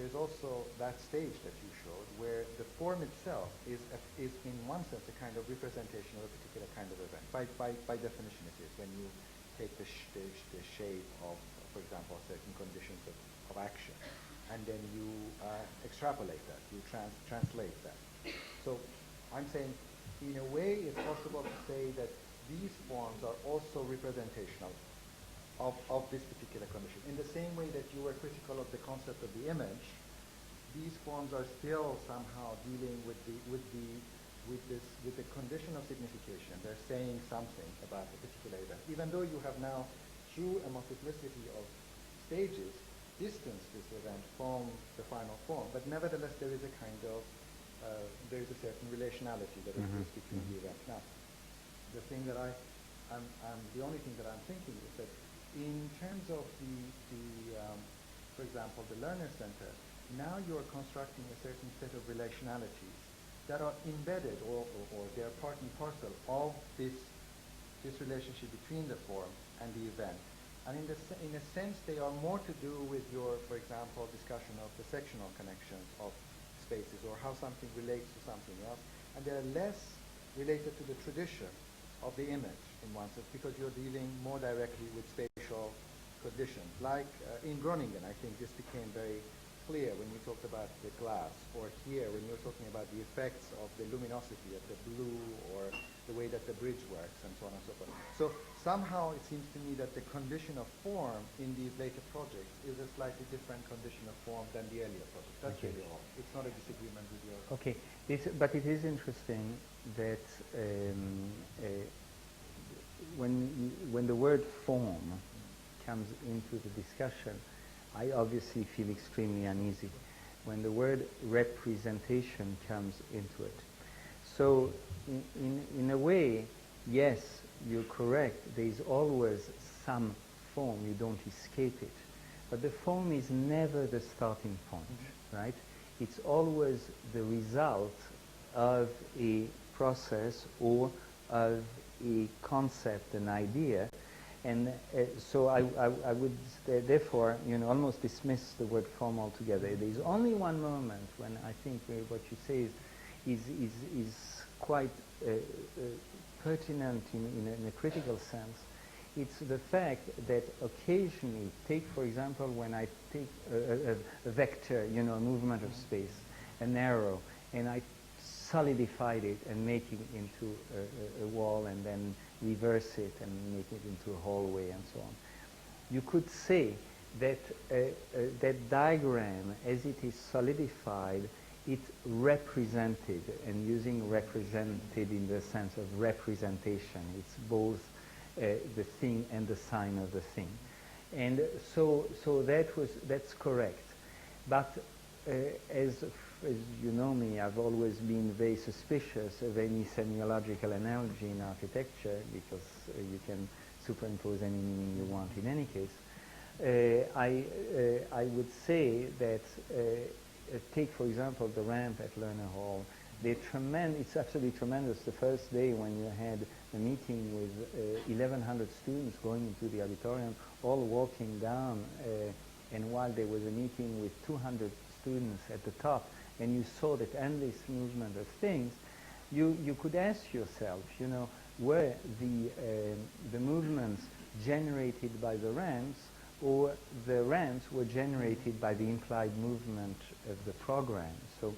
there's also that stage that you showed where the form itself is in one sense a kind of representation of a particular kind of event. By definition it is, when you take the shape of, for example, certain conditions of action, and then you extrapolate that, you translate that. So I'm saying, in a way, it's possible to say that these forms are also representational of this particular condition. In the same way that you were critical of the concept of the image, these forms are still somehow dealing with the condition of signification. They're saying something about a particular event, even though you have now, through a multiplicity of stages, distanced this event from the final form. But nevertheless, there is a kind of there is a certain relationality that exists between the events. Now, the thing that the only thing that I'm thinking is that in terms of for example, the Lerner Center, now you're constructing a certain set of relationalities that are embedded or they're part and parcel of this relationship between the form and the event. And in a sense, they are more to do with your, for example, discussion of the sectional connections of spaces or how something relates to something else. And they're less related to the tradition of the image in one sense, because you're dealing more directly with spatial conditions. Like in Groningen, I think this became very clear when we talked about the glass, or here when you're talking about the effects of the luminosity of the blue, or the way that the bridge works, and so on and so forth. So somehow it seems to me that the condition of form in these later projects is a slightly different condition of form than the earlier projects. That's really all. It's not a disagreement with your... Okay, but it is interesting that when the word form comes into the discussion, I obviously feel extremely uneasy when the word representation comes into it. So in a way, yes, you're correct. There is always some form. You don't escape it. But the form is never the starting point, right? It's always the result of a process or of a concept, an idea. And so I would therefore, almost dismiss the word form altogether. There's only one moment when I think what you say is quite pertinent in a critical sense. It's the fact that occasionally, take for example when I take a vector, a movement of space, an arrow, and I solidified it and make it into a wall and then reverse it and make it into a hallway and so on. You could say that that diagram, as it is solidified, it represented, and using represented in the sense of representation, it's both the thing and the sign of the thing. And so that's correct. But as you know me, I've always been very suspicious of any semiological analogy in architecture, because you can superimpose any meaning you want in any case. I would say that take, for example, the ramp at Lerner Hall. It's absolutely tremendous. The first day when you had a meeting with 1,100 students going into the auditorium, all walking down, and while there was a meeting with 200 students at the top, and you saw that endless movement of things, you could ask yourself, you know, were the movements generated by the ramps, or the ramps were generated by the implied movement of the program. So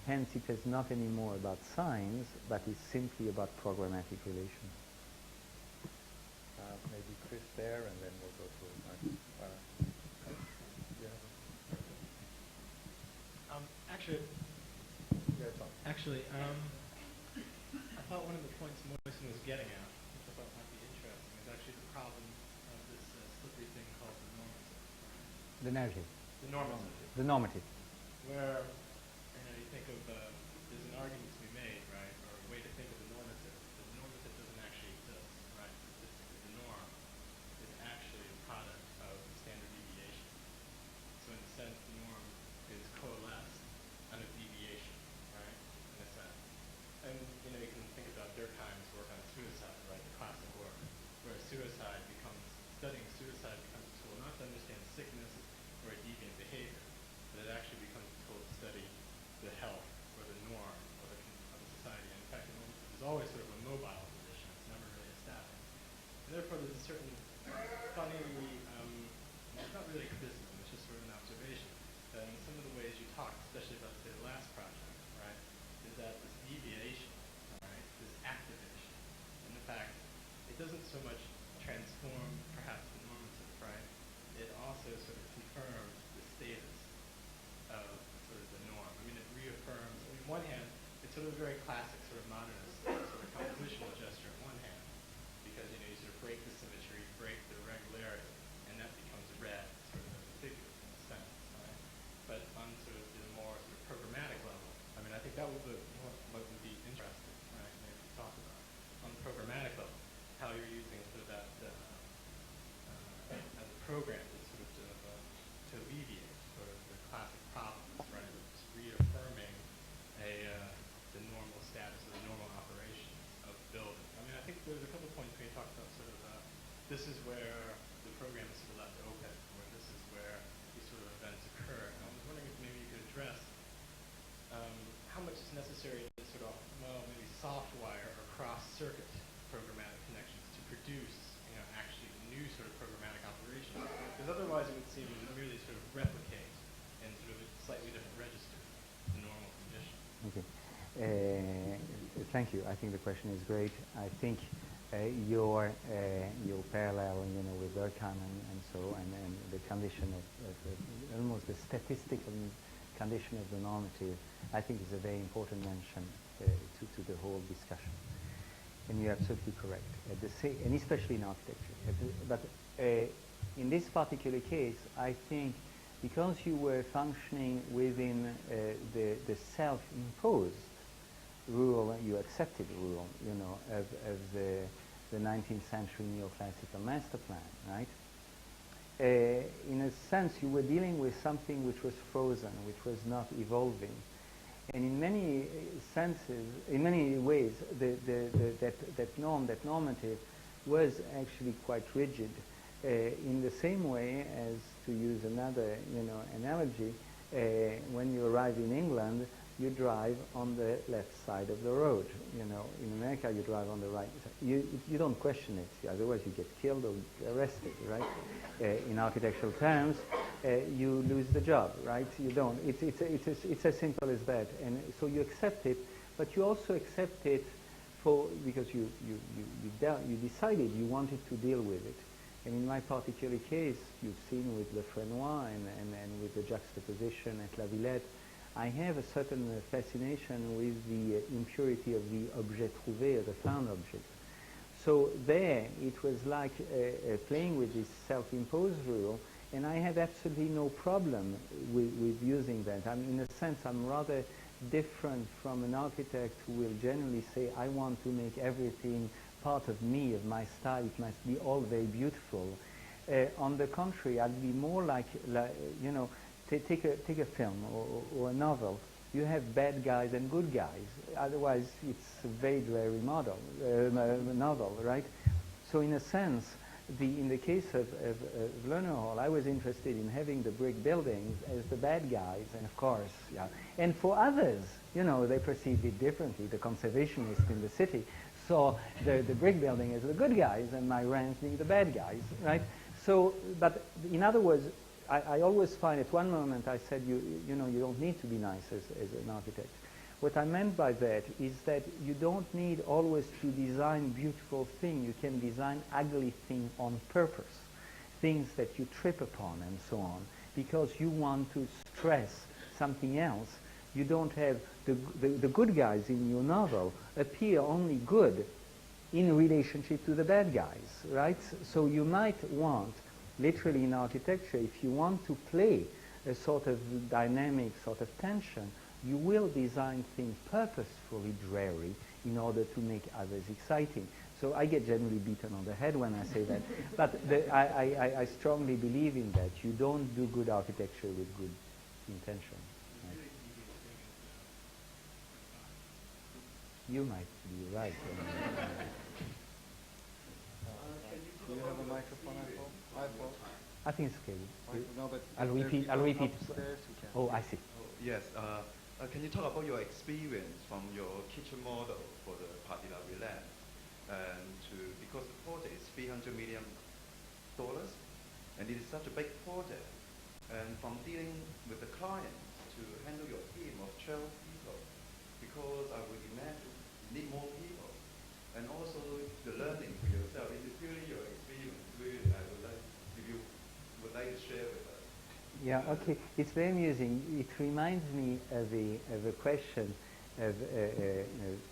hence it is not anymore about signs, but it's simply about programmatic relations. Maybe Chris there, and then we'll go to Martin. Actually, I thought one of the points Moisen was getting at, which I thought might be interesting, is actually the problem of this slippery thing called the normative. The narrative. The normative. The normative. Where, you think of, there's an argument to be made, right, or a way to think of the normative. The normative doesn't actually exist, right? The norm is actually a product of standard deviation. So in a sense, the norm is coalesced out of deviation, right, in a sense. And, you can think about Durkheim's work on suicide, right, the classic work, where studying suicide becomes a tool not to understand sickness or a deviant behavior, but it actually becomes a tool to study the health or the norm of a society. And in fact, there's always sort of a mobile position. It's never really static. And therefore, there's a certain funny, it's not really a criticism, it's just sort of an observation, that in some of the ways you talk, especially about, say, the last project, right, is that this deviation, right, this activation, and in fact, it doesn't so much transform perhaps the normative, right? It also sort of confirms the status of sort of the norm. I mean, it reaffirms, on one hand, it's sort of a very classic sort of modernist sort of compositional gesture on one hand, because, you sort of break the symmetry, break the regularity, and that becomes red, sort of a figure in a sense, right? But on sort of the more sort of programmatic level, I mean, I think that would be what would be interesting, right, maybe to talk about. On the programmatic level, how you're using sort of that as a program to alleviate sort of the classic problems, right? Just reaffirming the normal status or the normal operations of building. I mean, I think there's a couple of points where you talked about sort of this is where the program is sort of left open, or this is where these sort of events occur. And I was wondering if maybe you could address how much is necessary to sort of, maybe soft-wire or cross-circuit programmatic connections to produce, actually new sort of programmatic operations. Because otherwise it would seem to merely sort of replicate in sort of a slightly different register the normal condition. Okay. Thank you. I think the question is great. I think your parallel, with Durkheim and the condition of almost the statistical condition of the normative, I think is a very important mention to the whole discussion. And you're absolutely correct. And especially in architecture. But in this particular case, I think because you were functioning within the self-imposed rule, you accepted rule, of the 19th century neoclassical master plan, right? In a sense, you were dealing with something which was frozen, which was not evolving. And in many senses, in many ways, that normative was actually quite rigid. In the same way as, to use another, analogy, when you arrive in England, you drive on the left side of the road. In America, you drive on the right side. You don't question it, otherwise you get killed or arrested, right? In architectural terms, you lose the job, right? You don't. It's as simple as that. And so you accept it, but you also accept it because you decided you wanted to deal with it. And in my particular case, you've seen with Lefrenois and with the juxtaposition at La Villette, I have a certain fascination with the impurity of the objet trouvé, the found object. So there, it was like playing with this self-imposed rule, and I had absolutely no problem with using that. I mean, in a sense, I'm rather different from an architect who will generally say, I want to make everything part of me, of my style. It must be all very beautiful. On the contrary, I'd be more like you know, take a film or a novel. You have bad guys and good guys. Otherwise, it's a very dreary novel, right? So in a sense, in the case of Lerner Hall, I was interested in having the brick buildings as the bad guys, and of course, yeah. And for others, you know, they perceived it differently. The conservationists in the city saw the brick building as the good guys, and my ranch being the bad guys, right? So, but in other words, I always find at one moment I said, you know, you don't need to be nice as an architect. What I meant by that is that you don't need always to design beautiful things. You can design ugly things on purpose, things that you trip upon and so on, because you want to stress something else. You don't have the good guys in your novel appear only good in relationship to the bad guys, right? So you might want, literally in architecture, if you want to play a sort of dynamic sort of tension, you will design things purposefully dreary in order to make others exciting. So I get generally beaten on the head when I say that, but I strongly believe in that. You don't do good architecture with good intention. Right? You might be right. Do you have a microphone at home? I think it's okay. No, but I'll repeat. Upstairs, you can. Oh, I see. Yes. Can you talk about your experience from your kitchen model for the Party La Villette, and because the project is $300 million, and it is such a big project, and from dealing with the client to handle your team of 12 people, because I would imagine you need more people, and also the learning for yourself. It is really your experience. Really, I would like if you would like to share with us. Yeah, okay. It's very amusing. It reminds me of a question of a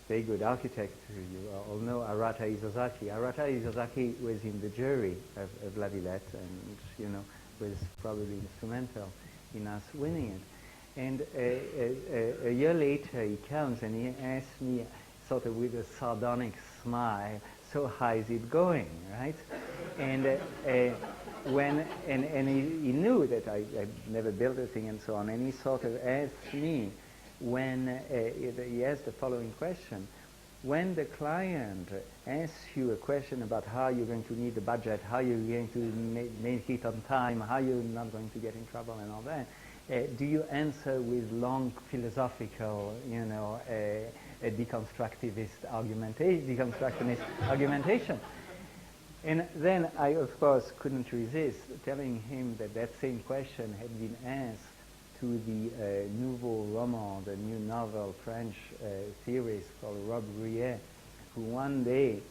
very good architect who you all know, Arata Isozaki. Arata Isozaki was in the jury of La Villette and, you know, was probably instrumental in us winning it. And a year later he comes and he asks me, sort of with a sardonic smile, so how is it going, right? And he knew that I never built a thing and so on, and he sort of asked me he asked the following question: when the client asks you a question about how you're going to need the budget, how you're going to make it on time, how you're not going to get in trouble and all that, do you answer with long philosophical, you know, a deconstructivist argumentation? And then I, of course, couldn't resist telling him that that same question had been asked to the Nouveau Roman, the new novel French theorist called Rob Rouillet, who one day,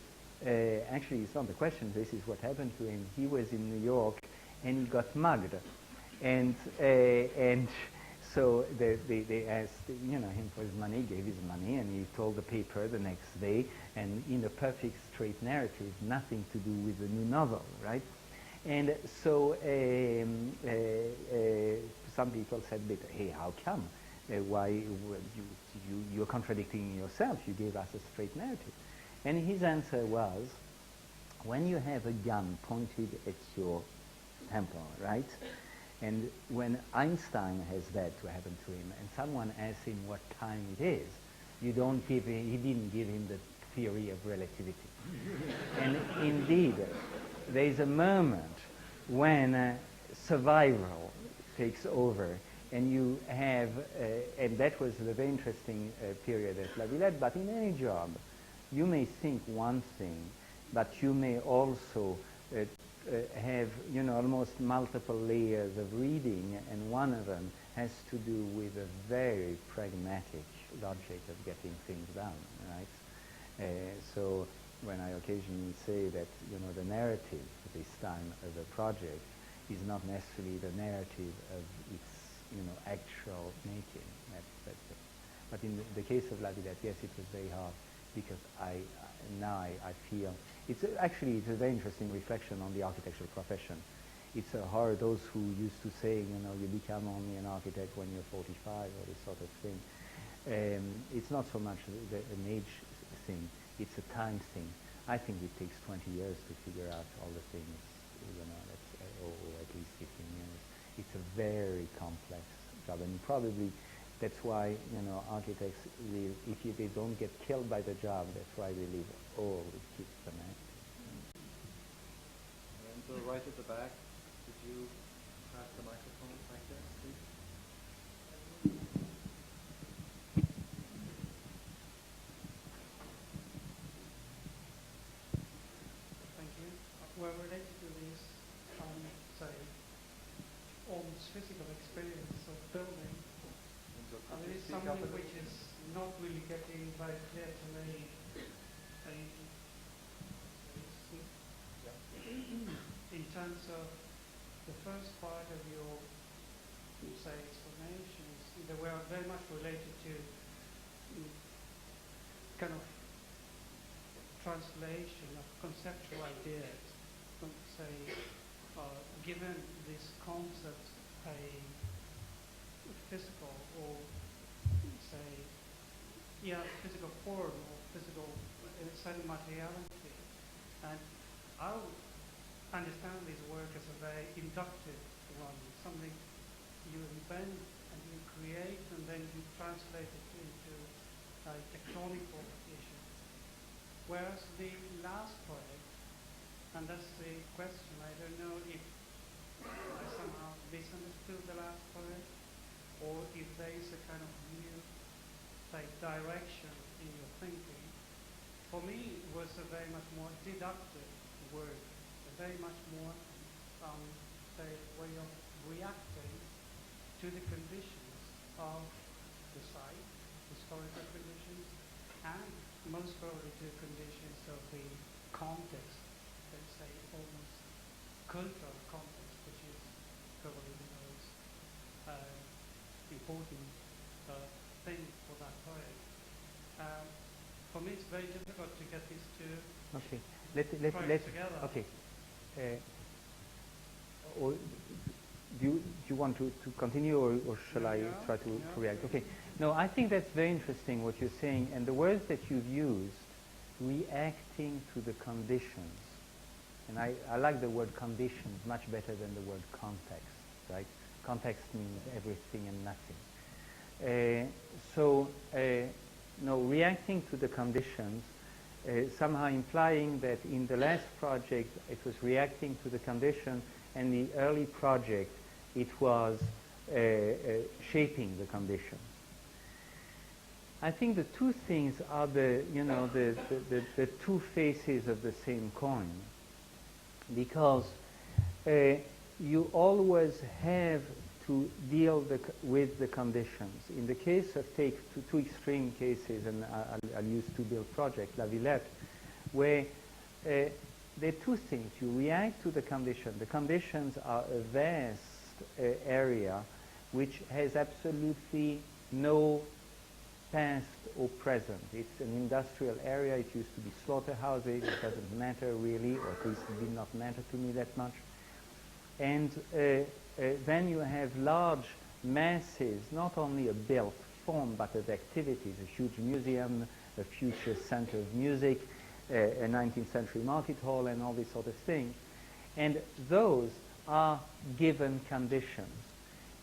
actually it's not the question, this is what happened to him. He was in New York and he got mugged. And so they asked, you know, him for his money, gave his money, and he told the paper the next day, and in a perfect straight narrative, nothing to do with the new novel, right? And so some people said, but hey, how come? Why you're contradicting yourself? You gave us a straight narrative. And his answer was, when you have a gun pointed at your temple, right? And when Einstein has that to happen to him, and someone asks him what time it is, you don't give him, he didn't give him the theory of relativity. And indeed, there is a moment when survival takes over, and you have, and that was a very interesting period at La Villette, but in any job, you may think one thing, but you may also have, you know, almost multiple layers of reading, and one of them has to do with a very pragmatic logic of getting things done, right? So when I occasionally say that, you know, the narrative this time of a project is not necessarily the narrative of its, you know, actual making. That's it. But in the case of La Villette, yes, it was very hard because now I feel it's actually it's a very interesting reflection on the architectural profession. It's a horror, those who used to say, you know, you become only an architect when you're 45 or this sort of thing. It's not so much an age thing, it's a time thing. I think it takes 20 years to figure out all the things, you know, or at least 15 years. It's a very complex job, and probably that's why, you know, architects, if they don't get killed by the job, that's why they live old. It keeps them active. And so right at the back, could you pass the microphone back there, please? Thank you. Well, related to this, say, almost physical experience of building, there is something which is not really getting very clear to me. In terms of the first part of your, say, explanations, they were very much related to kind of translation of conceptual ideas. Say, given this concept a physical or say, physical form or physical certain materiality, and I understand this work as a very inductive one, something you invent and you create and then you translate it into a tectonical issue. Whereas the last project, and that's the question, I don't know if I somehow misunderstood the last project or if there is a kind of new direction in your thinking. For me, it was a very much more deductive work, a very much more, say, way of reacting to the conditions of the site, historical conditions, and most probably to the conditions of the context, let's say, almost cultural context, which is probably the most important thing for that project. For me, it's very difficult to get these two projects together. Okay. Or do you want to continue, or shall I try to react? Okay. No, I think that's very interesting what you're saying, and the words that you've used, reacting to the conditions. And I like the word conditions much better than the word context, right? Context means everything and nothing. No, reacting to the conditions, somehow implying that in the last project it was reacting to the condition, and the early project it was shaping the conditions. I think the two things are the two faces of the same coin, because you always have to deal with the conditions. In the case of take two extreme cases, and I'll use to-build project, La Villette, where there are two things. You react to the condition. The conditions are a vast area which has absolutely no past or present. It's an industrial area. It used to be slaughterhouses. It doesn't matter really, or at least it did not matter to me that much. And then you have large masses, not only of built form, but of activities, a huge museum, a future center of music, a 19th century market hall, and all these sort of things. And those are given conditions.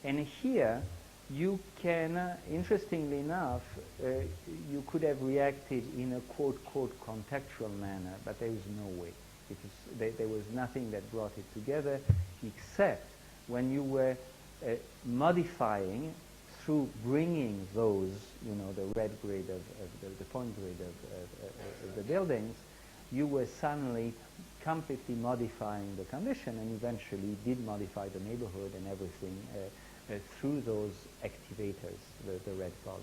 And here, you can, interestingly enough, you could have reacted in a quote contextual manner, but there was no way. There was nothing that brought it together, except when you were modifying through bringing those, the red grid of the point grid of the buildings, you were suddenly completely modifying the condition, and eventually did modify the neighborhood and everything through those activators, the red colors.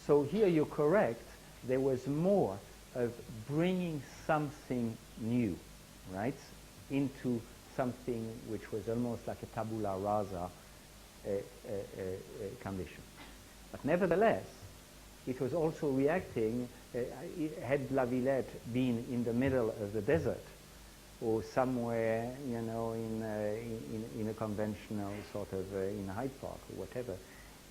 So here you're correct, there was more of bringing something new, right, into something which was almost like a tabula rasa condition. But nevertheless, it was also reacting, had La Villette been in the middle of the desert, or somewhere, you know, in a conventional sort of, in Hyde Park or whatever,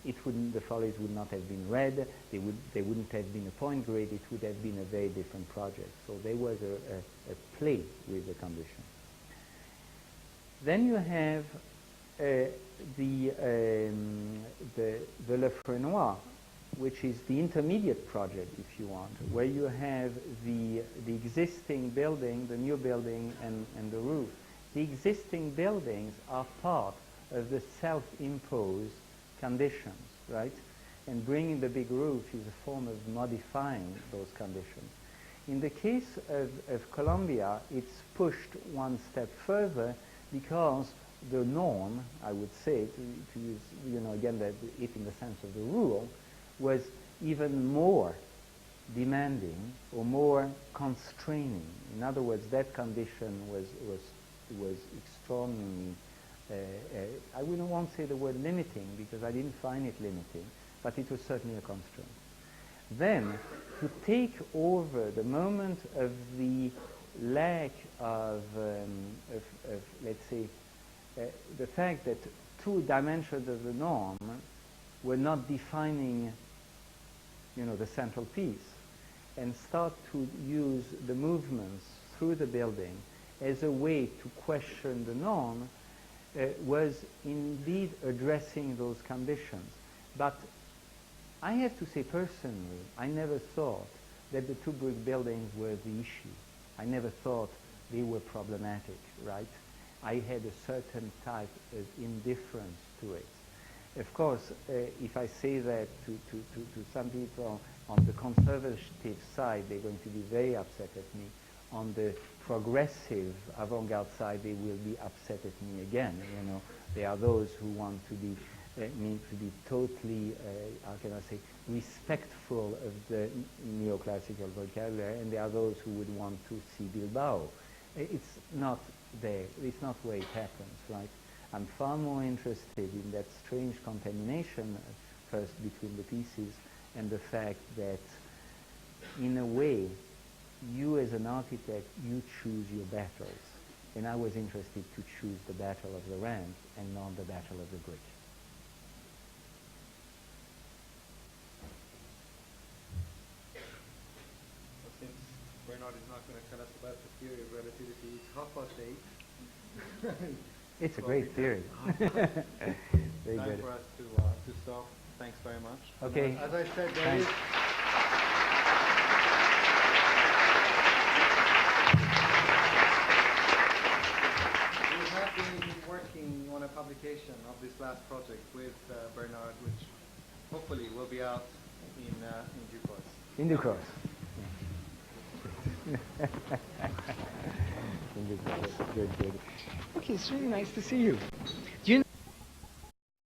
it wouldn't, the follies would not have been red, they wouldn't have been a point grid, it would have been a very different project. So there was a play with the condition. Then you have the Lefrenois, which is the intermediate project, if you want, where you have the existing building, the new building, and the roof. The existing buildings are part of the self-imposed conditions, right? And bringing the big roof is a form of modifying those conditions. In the case of Colombia, it's pushed one step further because the norm, I would say, to use, you know, again, it in the sense of the rule, was even more demanding or more constraining. In other words, that condition was extraordinarily, I wouldn't want to say the word limiting, because I didn't find it limiting, but it was certainly a constraint. Then, to take over the moment of the lack of let's say, the fact that two dimensions of the norm were not defining, you know, the central piece, and start to use the movements through the building as a way to question the norm, was indeed addressing those conditions. But I have to say personally, I never thought that the two brick buildings were the issue. I never thought they were problematic, right? I had a certain type of indifference to it. Of course, if I say that to some people on the conservative side, they're going to be very upset at me. On the progressive avant-garde side, they will be upset at me again. You know, there are those who want to be totally, how can I say, respectful of the neoclassical vocabulary, and there are those who would want to see Bilbao. It's not there. It's not where it happens, right? I'm far more interested in that strange contamination first between the pieces, and the fact that, in a way, you as an architect, you choose your battles. And I was interested to choose the battle of the ramp and not the battle of the brick. Well, since Bernard is not going to tell us about the theory of relativity, it's 8:30. It's a great theory. Very Time good. for us to stop. Thanks very much. Okay. As I said, there Thanks. is... We have been working on a publication of this last project with Bernard, which hopefully will be out in due course. In due course. In due course. Good, good. Okay, it's really nice to see you.